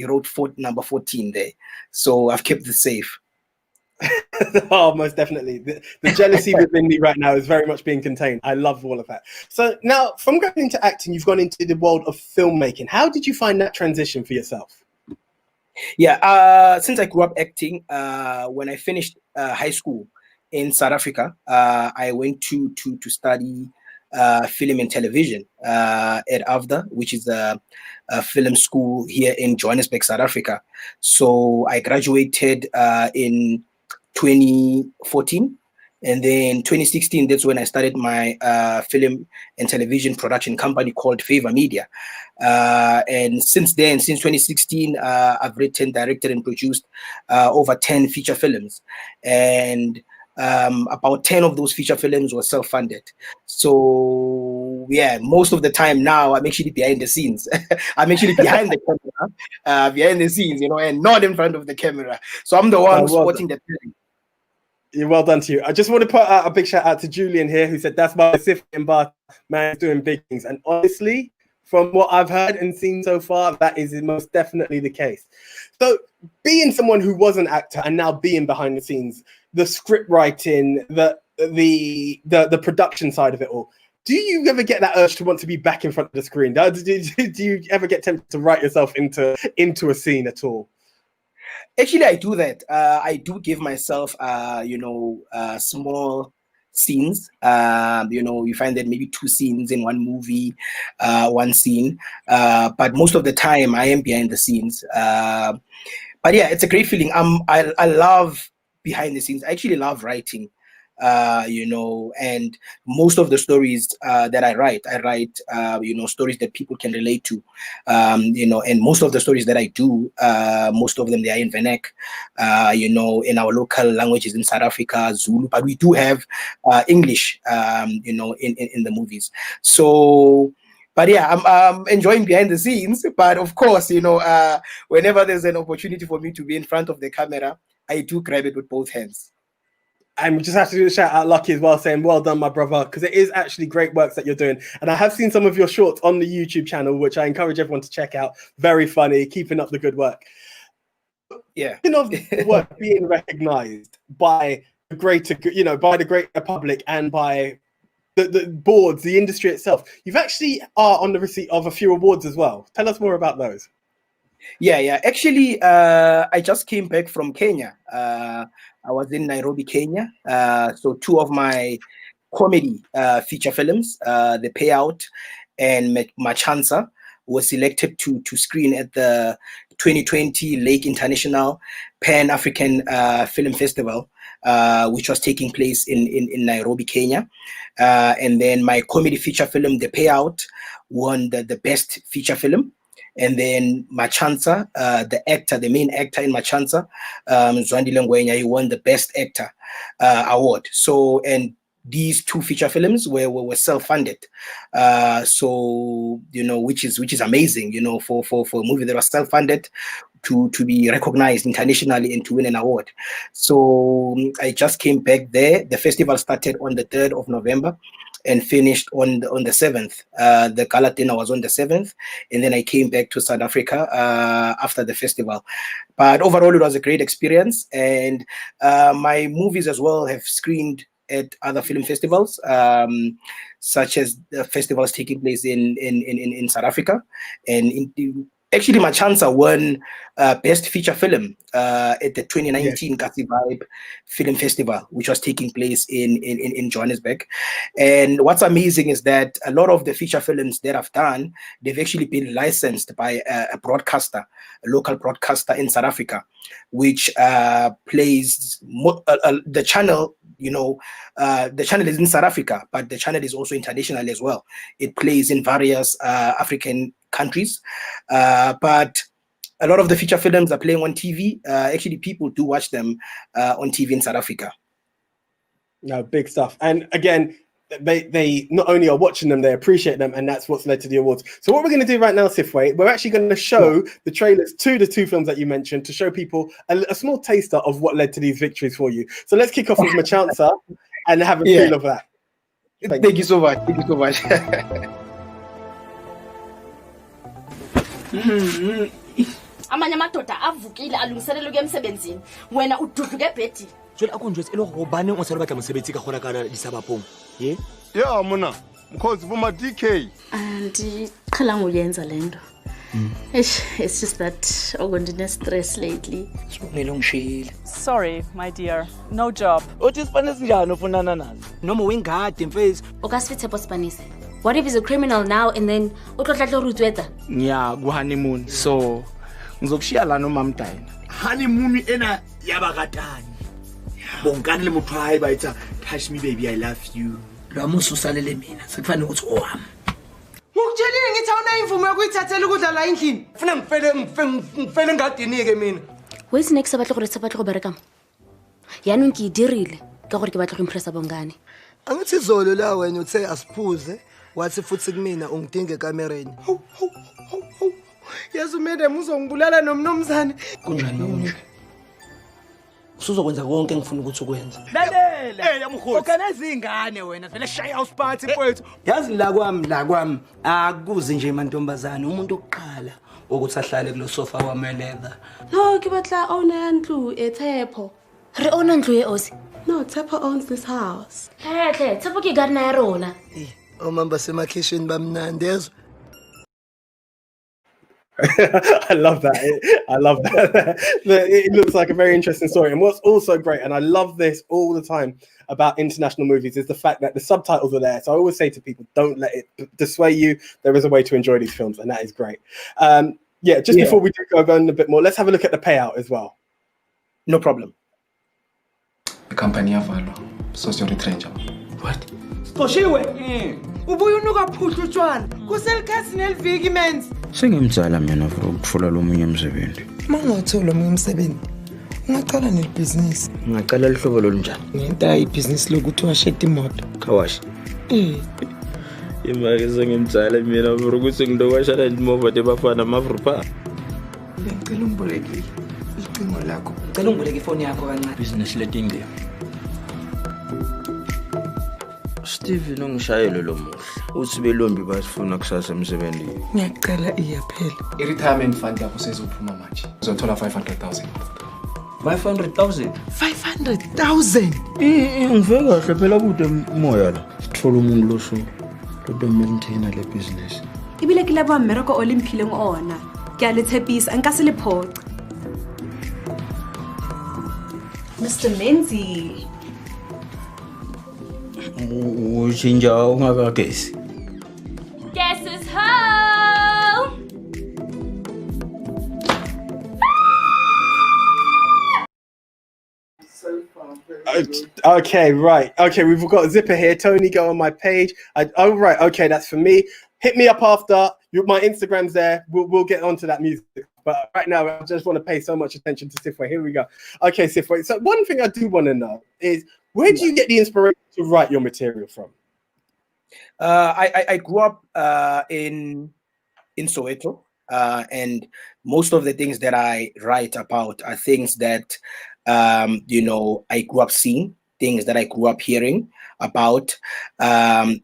Speaker 11: wrote number 14 there. So I've kept it safe.
Speaker 2: Oh, most definitely. The jealousy within me right now is very much being contained. I love all of that. So now, from going into acting, you've gone into the world of filmmaking. How did you find that transition for yourself?
Speaker 11: Yeah, since I grew up acting, when I finished high school in South Africa, I went to study film and television at AFDA, which is a film school here in Johannesburg, South Africa. So I graduated in 2014. And then 2016, that's when I started my film and television production company called Favor Media. And since then, since 2016, I've written, directed, and produced over 10 feature films. And about 10 of those feature films were self-funded. So yeah, most of the time now I'm actually behind the scenes. I'm actually behind the camera, behind the scenes, and not in front of the camera. So I'm the one supporting the film.
Speaker 2: You're well done to you. I just want to put out a big shout out to Julian here, who said that's my Pacific bar man doing big things. And honestly, from what I've heard and seen so far, that is most definitely the case. So being someone who was an actor and now being behind the scenes, the script writing, the production side of it all, do you ever get that urge to want to be back in front of the screen? Do you ever get tempted to write yourself into a scene at all?
Speaker 11: Actually, I do that. I do give myself, small scenes. You find that maybe 2 scenes in one movie, 1 scene. But most of the time, I am behind the scenes. But yeah, it's a great feeling. I love behind the scenes. I actually love writing. And most of the stories that I write, stories that people can relate to, and most of the stories that I do, most of them, they are in Vernac, in our local languages in South Africa, Zulu, but we do have English, in the movies. So, but yeah, I'm enjoying behind the scenes, but of course, whenever there's an opportunity for me to be in front of the camera, I do grab it with both hands.
Speaker 2: And we just have to do a shout out Lucky as well, saying well done, my brother, because it is actually great works that you're doing. And I have seen some of your shorts on the YouTube channel, which I encourage everyone to check out. Very funny, keeping up the good work.
Speaker 11: Yeah.
Speaker 2: The work being recognized by the greater, by the greater public and by the boards, the industry itself. You've actually are on the receipt of a few awards as well. Tell us more about those.
Speaker 11: Yeah. Actually, I just came back from Kenya. I was in Nairobi, Kenya. So 2 of my comedy feature films, The Payout and Machansa, were selected to screen at the 2020 Lake International Pan-African Film Festival, which was taking place in Nairobi, Kenya. And then my comedy feature film, The Payout, won the best feature film. And then Machansa, the main actor in Machansa, Zwandile Ngwenya, he won the Best Actor award. So, and these 2 feature films were self-funded. So, which is amazing, for a movie that was self-funded to be recognized internationally and to win an award. So I just came back there. The festival started on the 3rd of November. And finished on the 7th. The gala dinner was on the 7th, and then I came back to South Africa after the festival. But overall, it was a great experience, and my movies as well have screened at other film festivals, such as the festivals taking place in South Africa and Actually, Machanza won Best Feature Film at the 2019 Kasi Vibe Film Festival, which was taking place in Johannesburg. And what's amazing is that a lot of the feature films that I've done, they've actually been licensed by a broadcaster, a local broadcaster in South Africa, which plays the channel. The channel is in South Africa, but the channel is also international as well. It plays in various African countries, but a lot of the feature films are playing on TV. Actually, people do watch them on TV in South Africa.
Speaker 2: No, big stuff. And again, they not only are watching them, they appreciate them, and that's what's led to the awards. So what we're going to do right now, Sifwe, we're actually going to show the trailers to the two films that you mentioned to show people a small taster of what led to these victories for you. So let's kick off with Machanza and have a feel of that.
Speaker 11: Thank you so much. Thank you so much.
Speaker 12: Amanye amadoda avukile alungiselela ukuya emsebenzini wena ududluke ebhedi jwale akunjwe elo robane ngoselo batla mosebetsi ka gona kana disabapong ye
Speaker 13: yeah mona mkhozi vuma DK
Speaker 12: andiqhela ngoyenza lento it's just that ogondine stress lately
Speaker 11: sibongela ngishile
Speaker 14: sorry my dear no job
Speaker 15: uthi sipane sinjani ufunana nazo
Speaker 12: noma wengadi mfethu okasifithe posipanise. What if he's a criminal now and then utlotlatlo rutweta
Speaker 15: nya ku honeymoon so ngizokushiya la nomamdayina honeymoon ena yabakatani bonkani le motho hayi bayitsa touch me baby I love you
Speaker 11: lo mususalele mina sekufanele ukuthi owami
Speaker 15: ngikutshelile ngithi awuna imvumo yokuyithathela ukudla la endlini ufuna ngifele ngadini ke mina
Speaker 12: where's next abatlo gore tsapatlo go bereka yana nki dirile ka gore ke batla go impressa bongane
Speaker 16: angithi zolo la wena uthe asiphuze wathi futhi kumina ungidinge ekamereni
Speaker 15: Yesu madam uzongibulala nomnomzane
Speaker 11: kunjani nje usuzokwenza konke engifuna ukuthi ukwenza
Speaker 15: lalela yamkhosi organize ingane wena vele shaya house party mfowethu
Speaker 11: yazi la kwami akuze nje mantombazane umuntu oqala ukuthi ahlale kulo sofa kwameletha
Speaker 12: no ke batla owner ndlu eThepo re owner ndlu eOsi
Speaker 16: no Tepo owns this house
Speaker 12: hle Tepo ke garden ya rona
Speaker 16: omamba semakitchen bamnandezwe.
Speaker 2: I love that. I love that. It looks like a very interesting story. And what's also great, and I love this all the time about international movies, is the fact that the subtitles are there. So I always say to people, don't let it dissuade you. There is a way to enjoy these films, and that is great. Before we do go on a bit more, let's have a look at the payout as well.
Speaker 11: No problem.
Speaker 17: The company yavalwa, so retrench.
Speaker 15: What? Qoshiwe. Ubuye unuka phuhla utshwana. Kuselikhasi neliviki men's.
Speaker 18: Sengimzala mina for ukufuna lo munye umsebenzi.
Speaker 16: Mangathola omunye umsebenzi. Ungaqala nebhizinisi.
Speaker 18: Ngaqala lihlobo lolunjani?
Speaker 16: Ngenta ibhizinisi lokuthi washeta imoto.
Speaker 18: Khawashi. Imali sengimzala mina for ukuthi ngidokashana imoto debafana amafrupa.
Speaker 16: Ngicela ungiboleke icingo lakho.
Speaker 11: Ngicela ungiboleke ifoni yakho kancane.
Speaker 18: Business letting Steve nongishayelo lo muhle. Uthi belombi basifuna kusasa emsebenzini.
Speaker 16: Ngiyacela iyaphela.
Speaker 17: I-retirement fund yakho sezophuma manje. Uzothola 500,000.
Speaker 18: 500,000.
Speaker 16: 500,000.
Speaker 18: Ngive kahle phela kude umoya la. Sithola umuntu loso lo maintainer le business.
Speaker 19: Ibile ke laba mmereko o lemphileng ona. Ke a le tshepisa nka se le phoqa. Mr. Menzi.
Speaker 18: Ushinja ungakagesi.
Speaker 12: Guess who's home?
Speaker 2: Okay, right. Okay, we've got Zipper here. Tony, go on my page. Right. Okay, that's for me. Hit me up after. My Instagram's there. We'll get onto that music. But right now, I just want to pay so much attention to Sifwe. Here we go. Okay, Sifwe. So one thing I do want to know is, where do you get the inspiration to write your material from?
Speaker 11: I grew up in Soweto, and most of the things that I write about are things that I grew up seeing, things that I grew up hearing about.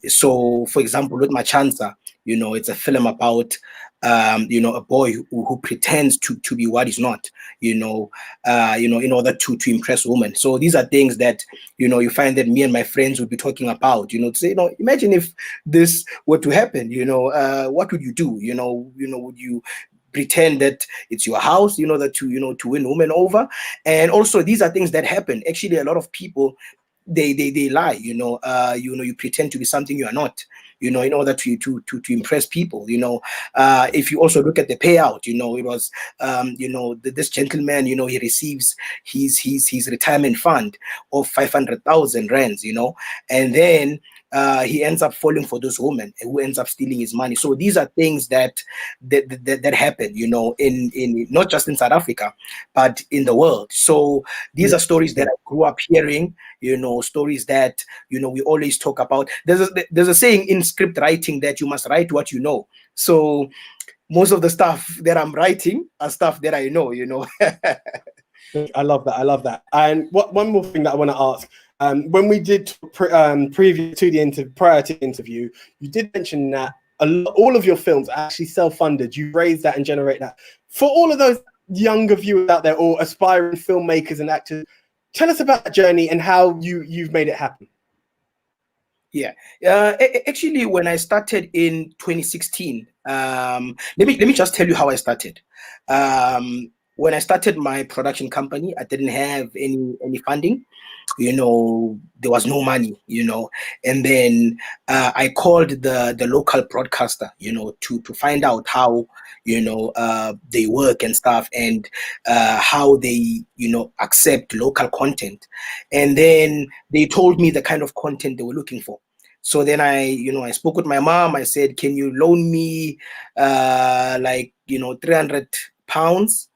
Speaker 11: So, for example, with Machanza, it's a film about a boy who pretends to be what he's not, in order to impress women. So these are things that, you find that me and my friends would be talking about, to say, imagine if this were to happen, what would you do? Would you pretend that it's your house, that to win women over. And also these are things that happen. Actually, a lot of people, they lie, you pretend to be something you are not, in order to impress people. If you also look at the payout, it was this gentleman, he receives his retirement fund of 500,000 rands, and then he ends up falling for those women who ends up stealing his money. So these are things that happen, in not just in South Africa, but in the world. So these are stories that I grew up hearing, stories that, we always talk about. There's a saying in script writing that you must write what you know. So most of the stuff that I'm writing are stuff that I know,
Speaker 2: I love that. And one more thing that I want to ask. When we did prior to the interview, you did mention that all of your films are actually self-funded. You raise that and generate that. For all of those younger viewers out there or aspiring filmmakers and actors, tell us about that journey and how you've made it happen.
Speaker 11: Yeah, actually, when I started in 2016, let me just tell you how I started. When I started my production company, I didn't have any funding. There was no money, and then I called the local broadcaster, to find out how, they work and stuff, and how they, accept local content. And then they told me the kind of content they were looking for. So then I spoke with my mom. I said, can you loan me 300 pounds?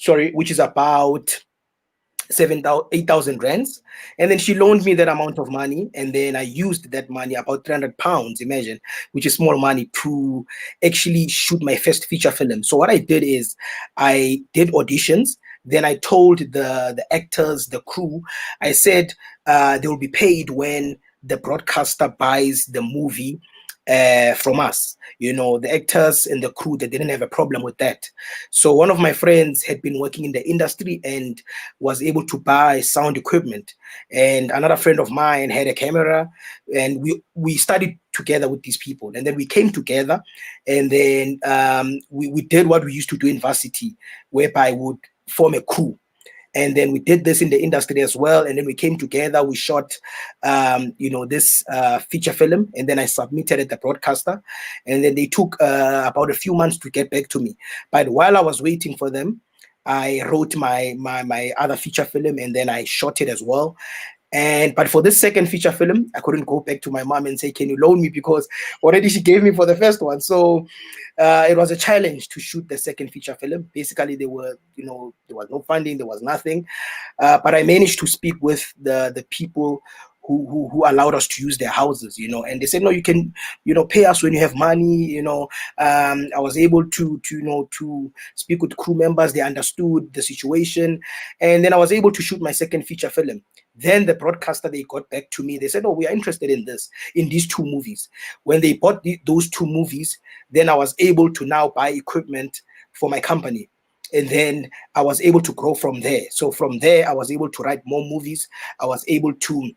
Speaker 11: Which is about 8,000 rands. And then she loaned me that amount of money, and then I used that money, about 300 pounds, imagine, which is small money, to actually shoot my first feature film. So what I did is I did auditions. Then I told the actors, the crew, I said they will be paid when the broadcaster buys the movie from us. The actors and the crew, they didn't have a problem with that. So one of my friends had been working in the industry and was able to buy sound equipment, and another friend of mine had a camera, and we studied together with these people, and then we came together, and then we did what we used to do in varsity, whereby we would form a crew. And then we did this in the industry as well. And then we came together, we shot, this feature film, and then I submitted it to the broadcaster. And then they took about a few months to get back to me. But while I was waiting for them, I wrote my other feature film, and then I shot it as well. But for this second feature film, I couldn't go back to my mom and say, can you loan me? Because already she gave me for the first one. So it was a challenge to shoot the second feature film. Basically, there was no funding, there was nothing. But I managed to speak with the people who allowed us to use their houses, and they said, no, you can, pay us when you have money, I was able to speak with crew members. They understood the situation. And then I was able to shoot my second feature film. Then the broadcaster, they got back to me. They said, oh, we are interested in these two movies. When they bought those two movies, then I was able to now buy equipment for my company. And then I was able to grow from there. So from there, I was able to write more movies. I was able to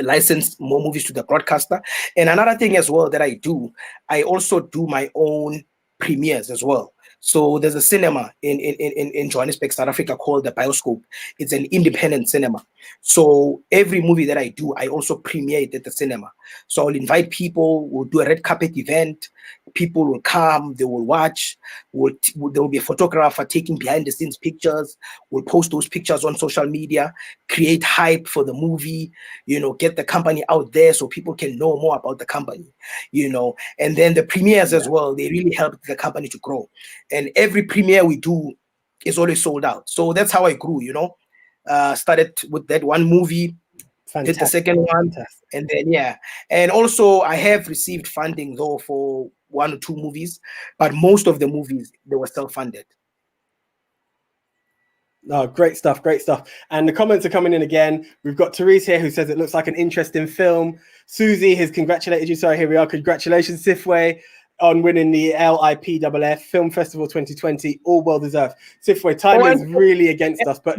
Speaker 11: license more movies to the broadcaster. And another thing as well that I do, I also do my own premieres as well. So there's a cinema in Johannesburg, South Africa, called the Bioscope. It's an independent cinema. So every movie that I do, I also premiere it at the cinema. So I'll invite people, we'll do a red carpet event. People will come, they will watch. There will be a photographer taking behind the scenes pictures. We'll post those pictures on social media, create hype for the movie, get the company out there so people can know more about the company, and then the premieres as well, they really help the company to grow. And every premiere we do is always sold out. So that's how I grew, started with that one movie, did the second one, and then, and also I have received funding though for 1 or 2 movies, but most of the movies, they were self-funded.
Speaker 2: Oh, great stuff. And the comments are coming in again. We've got Therese here who says it looks like an interesting film. Susie has congratulated you. Sorry, here we are. Congratulations, Sifway, on winning the LIPFF Film Festival 2020. All well deserved. Sifway, time is really against us, but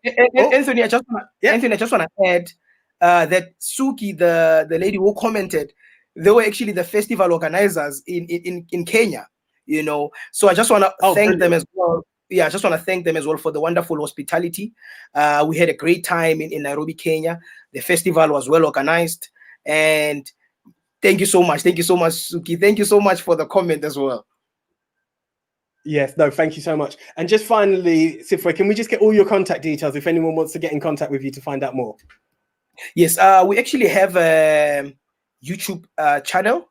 Speaker 11: Anthony, I just want to add that Suki, the lady who commented, they were actually the festival organizers in Kenya. you know. So I just want to thank
Speaker 2: brilliant.
Speaker 11: them as well. Yeah, I just want to thank them as well for the wonderful hospitality. We had a great time in Nairobi, Kenya. The festival was well organized, and thank you so much. Thank you so much, Suki. Thank you so much for the comment as well.
Speaker 2: Yes, no, thank you so much. And just finally, Sifwe, can we just get all your contact details if anyone wants to get in contact with you to find out more?
Speaker 11: Yes, we actually have a YouTube channel,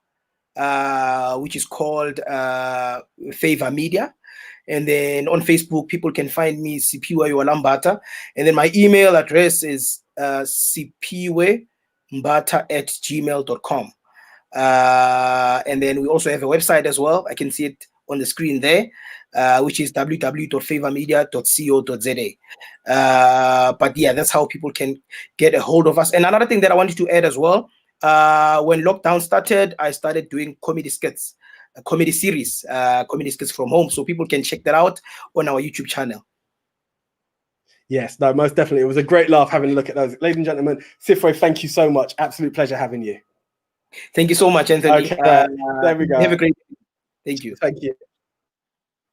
Speaker 11: which is called Favor Media. And then on Facebook, people can find me Sipiwe Lambata. And then my email address is sipiwembata@gmail.com. And then we also have a website as well. I can see it on the screen there, which is www.favormedia.co.za. But yeah, that's how people can get a hold of us. And another thing that I wanted to add as well, when lockdown started, I started doing comedy skits, a comedy series, comedy skits from home. So people can check that out on our YouTube channel.
Speaker 2: Yes, no, most definitely. It was a great laugh having a look at those. Ladies and gentlemen, Sifwe, thank you so much. Absolute pleasure having you.
Speaker 11: Thank you so much, Anthony.
Speaker 2: Okay, there we go.
Speaker 11: Have a great day. Thank you.
Speaker 2: Thank you.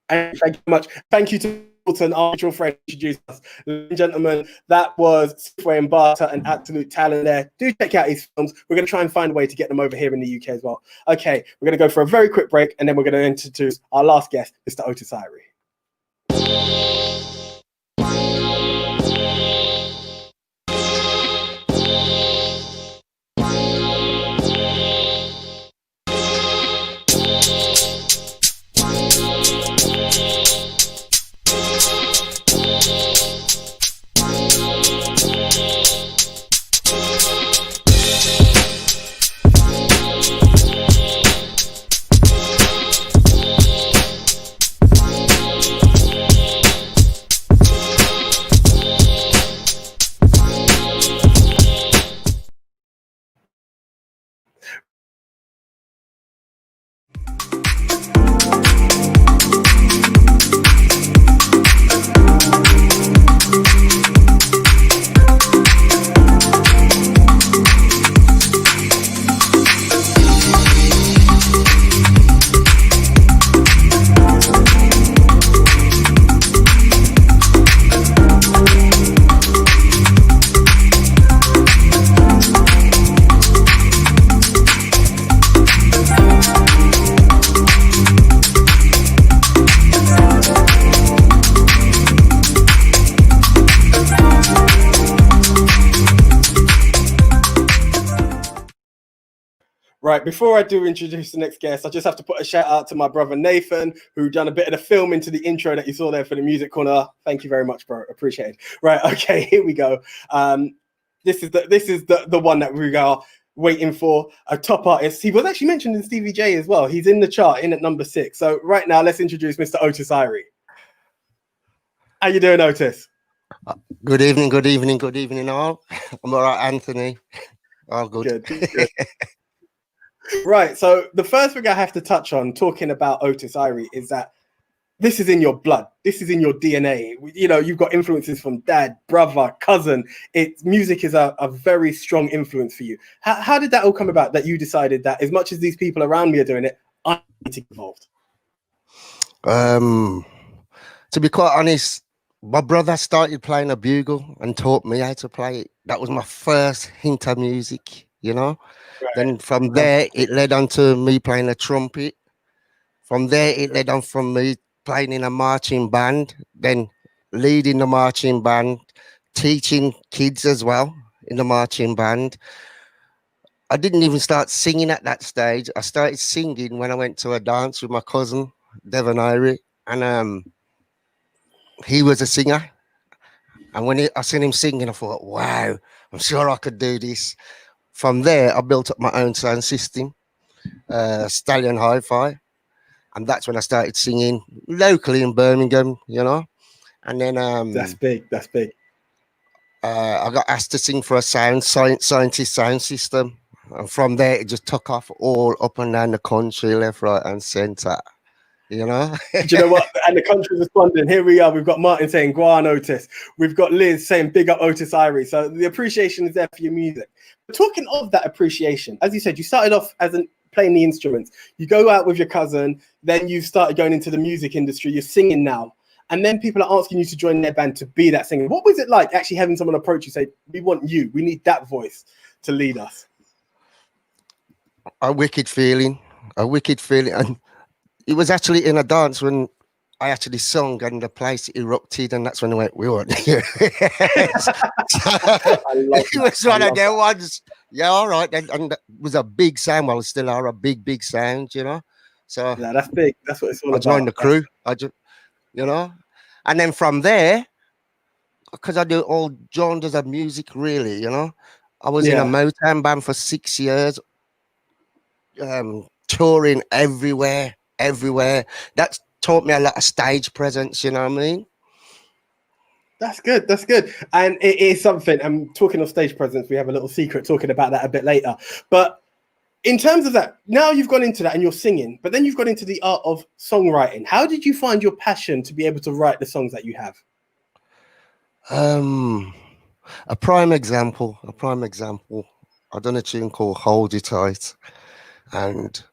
Speaker 2: And thank you very much. Thank you to Milton, our mutual friend, introduced us. Ladies and gentlemen, that was Sifwe Mbata, an absolute talent there. Do check out his films. We're going to try and find a way to get them over here in the UK as well. Okay, we're going to go for a very quick break, and then we're going to introduce our last guest, Mr. Otis Irie. Right, before I do introduce the next guest, I just have to put a shout out to my brother Nathan, who done a bit of the film into the intro that you saw there for the music corner. Thank you very much, bro. Appreciate it. Right, okay, here we go. This is the one that we are waiting for, a top artist. He was actually mentioned in Stevie J as well. He's in the chart, in at number 6. So right now, let's introduce Mr. Otis Irie. How you doing, Otis?
Speaker 20: Good evening, good evening, good evening all. I'm all right, Anthony. All good.
Speaker 2: Good. Right, so the first thing I have to touch on talking about Otis Irie is that this is in your blood. This is in your DNA. You know, you've got influences from dad, brother, cousin. Music is a very strong influence for you. How did that all come about, that you decided that as much as these people around me are doing it, I need to get involved?
Speaker 20: To be quite honest, my brother started playing a bugle and taught me how to play it. That was my first hint of music, you know. Right. Then from there, it led on to me playing a trumpet. From there, it led on from me playing in a marching band, then leading the marching band, teaching kids as well in the marching band. I didn't even start singing at that stage. I started singing when I went to a dance with my cousin, Devon Irie, and he was a singer. And when I seen him singing, I thought, wow, I'm sure I could do this. From there, I built up my own sound system, Stallion Hi-Fi. And that's when I started singing locally in Birmingham, you know. And then
Speaker 2: that's big.
Speaker 20: I got asked to sing for a scientist sound system. And from there, it just took off all up and down the country, left, right, and centre. You know?
Speaker 2: Do you know what? And the country's responding. Here we are. We've got Martin saying, go on, Otis. We've got Liz saying, big up Otis Irie. So the appreciation is there for your music. But talking of that appreciation, as you said, you started off as playing the instruments. You go out with your cousin, then you started going into the music industry. You're singing now, and then people are asking you to join their band to be that singer. What was it like actually having someone approach you, say, "We want you. We need that voice to lead us"?
Speaker 20: A wicked feeling, and it was actually in a dance when I actually sung and the place erupted, and that's when I went, "We want you." It was one of their ones. Yeah, all right, and it was a big sound. Well, still are a big sound, you know. So
Speaker 2: yeah, that's big. That's what it's all about.
Speaker 20: I joined the crew. I just, you know, and then from there, because I do all genres of music, really, you know. I was in a Motown band for 6 years. Touring everywhere. That's taught me a lot of stage presence, you know what I mean?
Speaker 2: That's good. And it is something, I'm talking of stage presence, we have a little secret talking about that a bit later. But in terms of that, now you've gone into that and you're singing, but then you've gone into the art of songwriting. How did you find your passion to be able to write the songs that you have?
Speaker 20: A prime example. I done a tune called Hold You Tight, and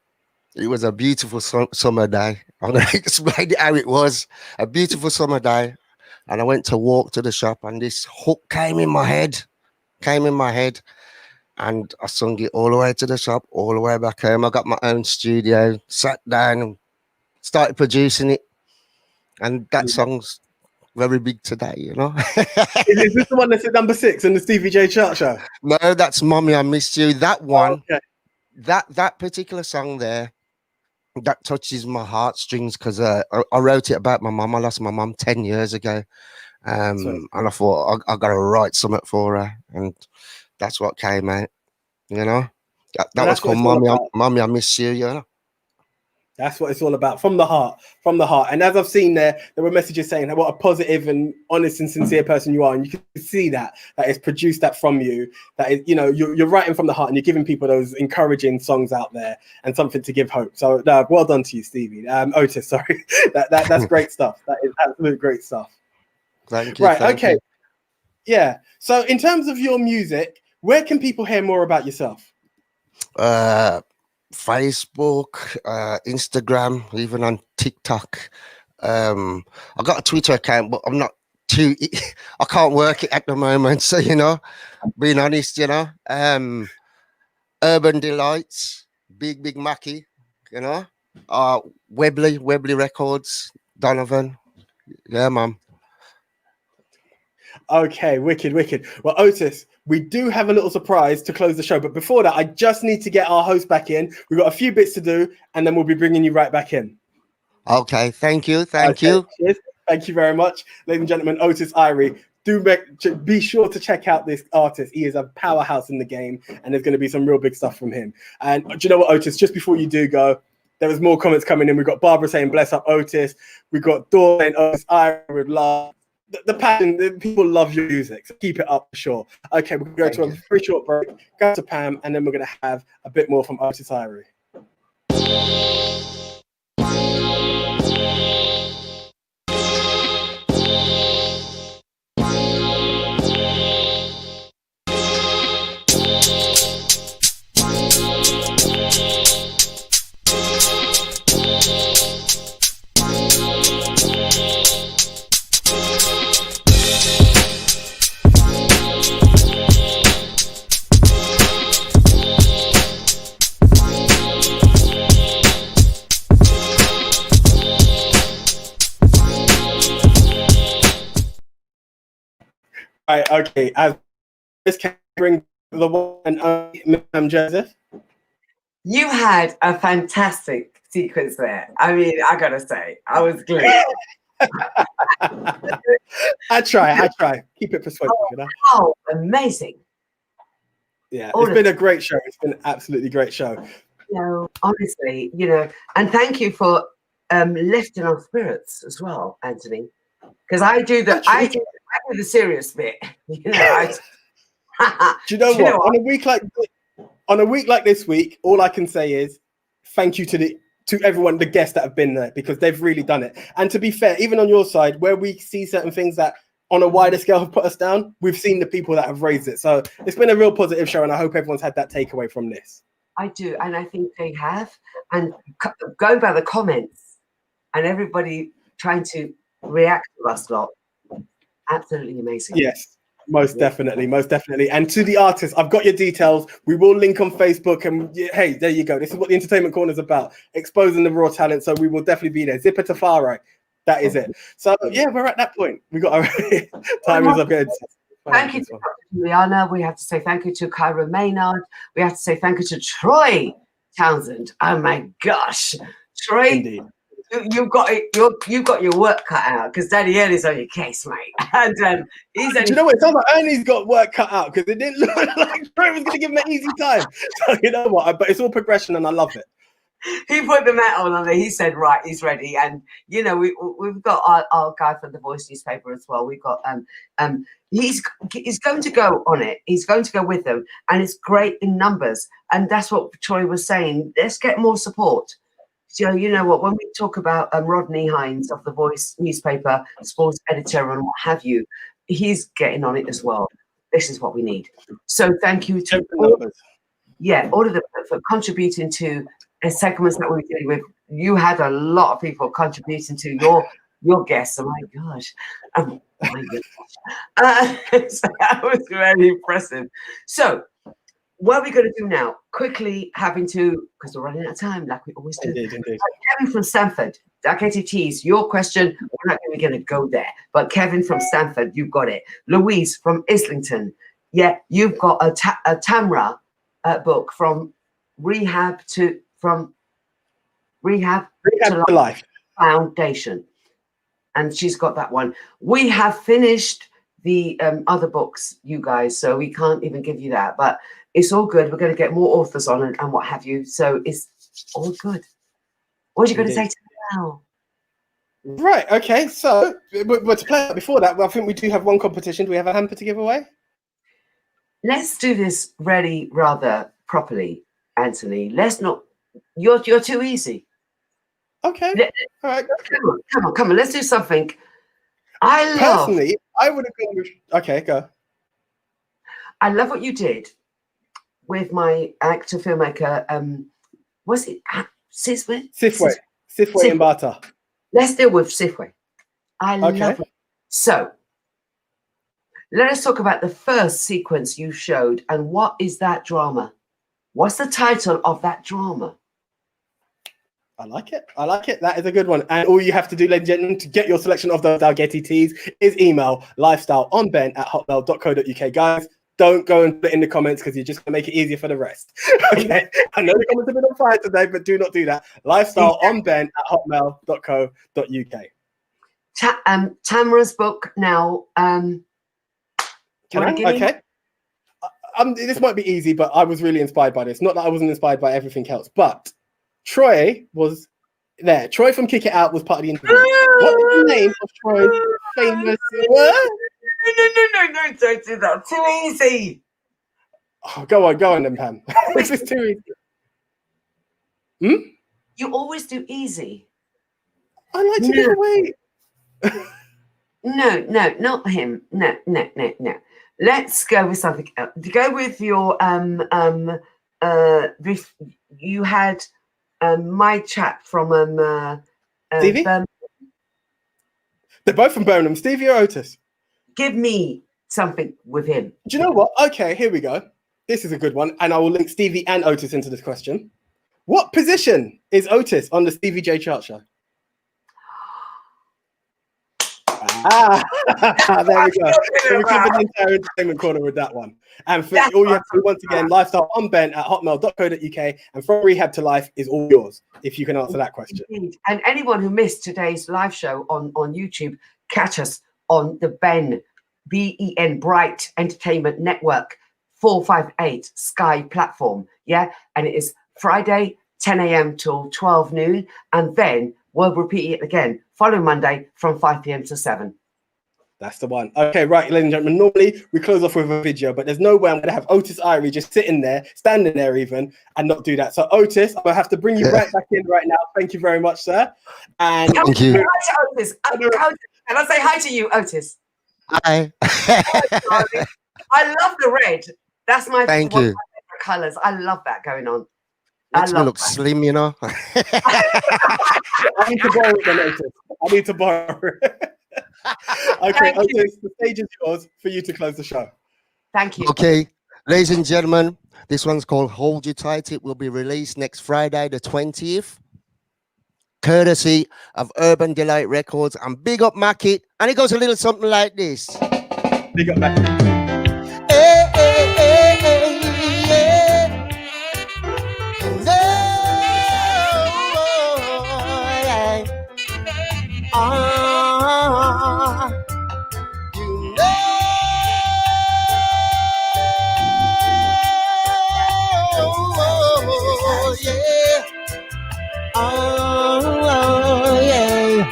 Speaker 20: it was a beautiful summer day. I'm going to explain it how it was. A beautiful summer day, and I went to walk to the shop, and this hook came in my head, and I sung it all the way to the shop, all the way back home. I got my own studio, sat down, and started producing it, and that song's very big today, you know.
Speaker 2: Is this the one that's at number 6 in the Stevie J chart show?
Speaker 20: No, that's Mommy, I Missed You. That one, that particular song there, that touches my heartstrings because I wrote it about my mum. I lost my mum 10 years ago, and I thought I got to write something for her, and that's what came out, you know. That was called Mommy, I Miss You, you know.
Speaker 2: That's what it's all about, from the heart. And as I've seen there were messages saying what a positive and honest and sincere person you are. And you can see that it's produced that from you, that is, you know, you're writing from the heart and you're giving people those encouraging songs out there and something to give hope. So well done to you, Stevie. Otis, sorry. That's great stuff. That is absolute great stuff.
Speaker 20: Thank you.
Speaker 2: Right,
Speaker 20: thank
Speaker 2: okay.
Speaker 20: you.
Speaker 2: Yeah. So in terms of your music, where can people hear more about yourself?
Speaker 20: Facebook, Instagram, even on TikTok. I got a Twitter account, but I'm not I can't work it at the moment. So, you know, being honest, you know, Urban Delights, Big Mackie, you know, Webley Records, Donovan. Yeah, man.
Speaker 2: Okay, wicked. Well, Otis, we do have a little surprise to close the show, but before that, I just need to get our host back in. We've got a few bits to do, and then we'll be bringing you right back in.
Speaker 20: Okay, thank you.
Speaker 2: Cheers. Thank you very much. Ladies and gentlemen, Otis Irie. Be sure to check out this artist. He is a powerhouse in the game, and there's going to be some real big stuff from him. And do you know what, Otis, just before you do go, there was more comments coming in. We've got Barbara saying, bless up Otis. We've got Dawn saying, Otis Irie with love. The passion, the people love your music, so keep it up for sure. Okay, we're going to go to a very short break, go to Pam, and then we're going to have a bit more from Otis Irie. Right, okay. As this can bring the one and only Ma'am Joseph.
Speaker 1: You had a fantastic sequence there. I mean, I gotta say, I was glued.
Speaker 2: I try. Keep it persuasive, you know.
Speaker 1: Oh, amazing.
Speaker 2: Yeah, it's been a great show. It's been an absolutely great show.
Speaker 1: You know, honestly, you know, and thank you for lifting our spirits as well, Anthony. Because I do the serious bit. You know,
Speaker 2: do you know what? On a week like this week, all I can say is thank you to everyone, the guests that have been there, because they've really done it. And to be fair, even on your side, where we see certain things that on a wider scale have put us down, we've seen the people that have raised it. So it's been a real positive show, and I hope everyone's had that takeaway from this.
Speaker 1: I do, and I think they have. And go by the comments, and everybody trying to react to us lot. Absolutely amazing.
Speaker 2: Yes, most definitely. And to the artists, I've got your details. We will link on Facebook, and hey, there you go. This is what the Entertainment Corner is about: exposing the raw talent. So we will definitely be there. Zipper Tafari, that is it. So yeah, we're at that point. We got our time is up.
Speaker 1: Thank you to Dr. Juliana. We have to say thank you to Kyra Maynard. We have to say thank you to Troy Townsend. Oh my gosh, Troy,
Speaker 2: Indeed.
Speaker 1: you've got it. You've got your work cut out because Daddy Ernie's on your case, mate. And he's only.
Speaker 2: Do you know what? It sounds like Ernie's got work cut out because it didn't look like Troy was going to give him an easy time. So you know what? But it's all progression, and I love it.
Speaker 1: He put the metal on there. He said, right, he's ready. And, you know, we've got our guy from the Voice newspaper as well. We've got, he's going to go on it. He's going to go with them. And it's great in numbers. And that's what Troy was saying. Let's get more support. So, you know what, when we talk about Rodney Hines of the Voice newspaper, sports editor and what have you, he's getting on it as well. This is what we need. So thank you to all of them for contributing to segments that we were dealing with. You had a lot of people contributing to your guests. Oh my gosh. So that was very impressive. So what are we going to do now? Quickly having to, because we're running out of time, like we always do.
Speaker 2: Indeed.
Speaker 1: Kevin from Stanford, Dakati Tees, your question, we're not going to go there. But Kevin from Stanford, you've got it. Louise from Islington, yeah, you've got a Tamra book from Rehab to Life Foundation, and she's got that one. We have finished the other books, you guys, so we can't even give you that, but it's all good. We're going to get more authors on and what have you, so it's all good. What are you going to say to me now?
Speaker 2: Right, okay, so but to play out before that, I think we do have one competition. Do we have a hamper to give away?
Speaker 1: Let's do this really rather properly, Anthony. Let's not. You're too easy.
Speaker 2: Okay. All right.
Speaker 1: Come on. Let's do something. Personally,
Speaker 2: I would have gone with. Okay, go.
Speaker 1: I love what you did with my actor filmmaker. Was it Sifway?
Speaker 2: Sifway and Bata.
Speaker 1: Let's deal with Sifway. I love it. So let us talk about the first sequence you showed, and what is that drama? What's the title of that drama?
Speaker 2: I like it. That is a good one. And all you have to do, ladies and gentlemen, to get your selection of those Dalgety teas is email lifestyleonben@hotmail.co.uk. Guys, don't go and put it in the comments because you're just going to make it easier for the rest. Okay. I know the comments have been on fire today, but do not do that. lifestyleonben@hotmail.co.uk.
Speaker 1: Tamara's book now.
Speaker 2: Okay. This might be easy, but I was really inspired by this. Not that I wasn't inspired by everything else, but Troy was there. Troy from Kick It Out was part of the interview. What is the name of Troy's famous word?
Speaker 1: No, don't do that. Too easy.
Speaker 2: Oh, go on then, Pam. This is too easy.
Speaker 1: You always do easy.
Speaker 2: I like to give away.
Speaker 1: No, not him. No. Let's go with something else. Go with your you had my chap from
Speaker 2: Stevie?
Speaker 1: Birmingham.
Speaker 2: They're both from Birmingham. Stevie or Otis?
Speaker 1: Give me something with him.
Speaker 2: Do you know what? Okay, here we go. This is a good one, and I will link Stevie and Otis into this question. What position is Otis on the Stevie J Chart Show? There we go. So we covered the entire Entertainment Corner with that one. And for all you have to do, once again, lifestyleonben@hotmail.co.uk, and From Rehab to Life is all yours, if you can answer that question.
Speaker 1: Indeed. And anyone who missed today's live show on YouTube, catch us on the BEN, BEN, Bright Entertainment Network 458 Sky platform. Yeah, and it is Friday, 10 a.m. till 12 noon, and then we'll repeat it again following Monday from 5 p.m. to 7.
Speaker 2: That's the one. Okay, right, ladies and gentlemen. Normally we close off with a video, but there's no way I'm going to have Otis Irie just sitting there, standing there even, and not do that. So, Otis, I'm going to have to bring you right back in right now. Thank you very much, sir. And
Speaker 20: thank you.
Speaker 1: Hi to Otis. Can I say hi to you, Otis?
Speaker 20: Hi.
Speaker 1: I love the red. That's my
Speaker 20: Thank
Speaker 1: one
Speaker 20: you.
Speaker 1: of my favorite colors. I love that going on.
Speaker 20: Makes me
Speaker 1: love
Speaker 20: look slim, you know.
Speaker 2: I need to borrow it, then, Otis. I need to borrow it. Okay, Otis, the stage is yours for you to close the show.
Speaker 1: Thank you.
Speaker 20: Okay, ladies and gentlemen, this one's called Hold You Tight. It will be released next Friday, the 20th, courtesy of Urban Delight Records. And big up Mackie. And it goes a little something like this.
Speaker 2: Big up Mackie.
Speaker 20: Hey, hey, hey, hey, yeah. No, yeah. You know, yeah. Oh, yeah.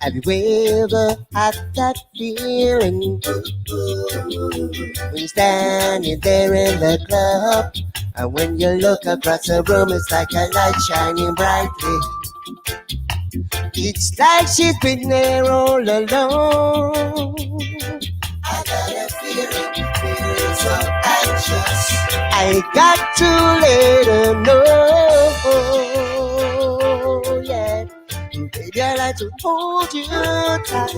Speaker 20: Have you ever had that feeling when you're standing there in the club, and when you look across the room, it's like a light shining brightly. It's like she's been there all along. I got a feeling so anxious. I got to let her know, yeah. Baby, I like to hold you tight,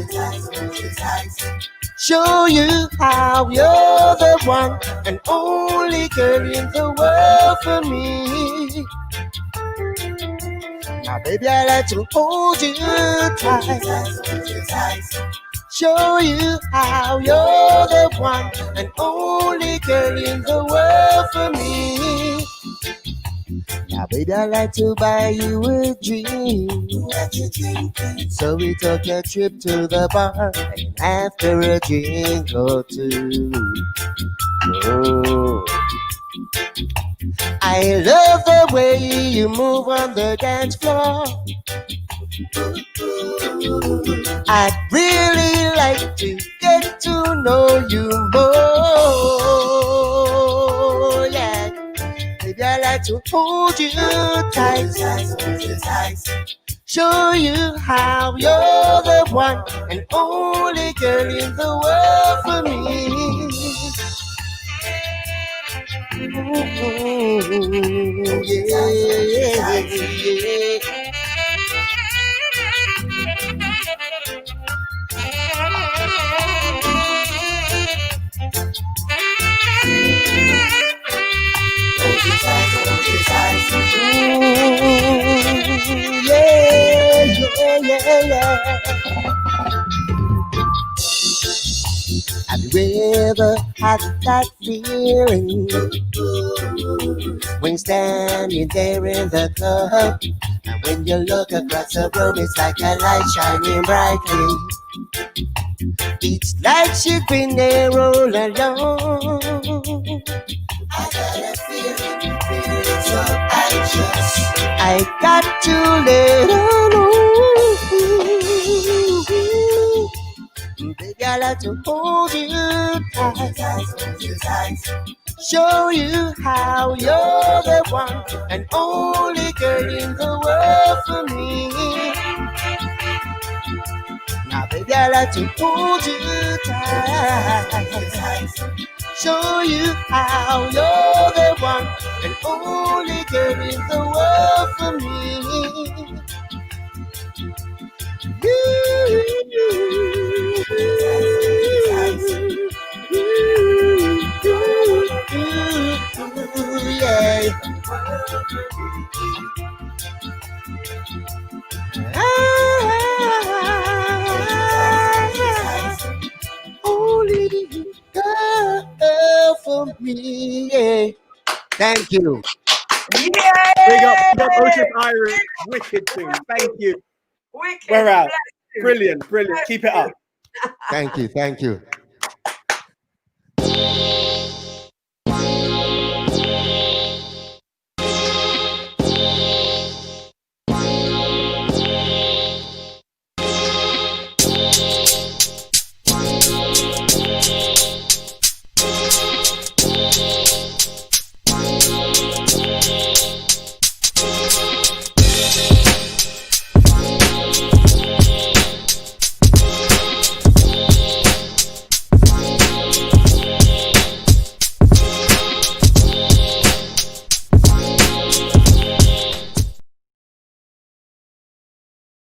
Speaker 20: show you how you're the one and only girl in the world for me. Now, baby, I like to hold you tight, show you how you're the one and only girl in the world for me. Now, baby, I like to buy you a drink. So we took a trip to the bar, and after a drink or two, oh, I love the way you move on the dance floor. I'd really like to get to know you more, yeah. Baby, I like to hold you tight, show you how you're the one and only girl in the world for me. Have you ever had that feeling when standing there in the club, and when you look across the room, it's like a light shining brightly. It's like she's been there all along. I got a feeling so anxious. I got to let her know. Baby, I like to hold you tight, show you how you're the one and only girl in the world for me. Now, baby, I like to hold you tight, show you how you're the one and only girl in the world for me. Yeah. Only girl for me. Yeah. Thank you.
Speaker 1: Yeah.
Speaker 2: Big up Otis Irie. Wicked tune. Thank you.
Speaker 1: Wicked.
Speaker 2: We're out. Brilliant. Keep it up.
Speaker 20: Thank you.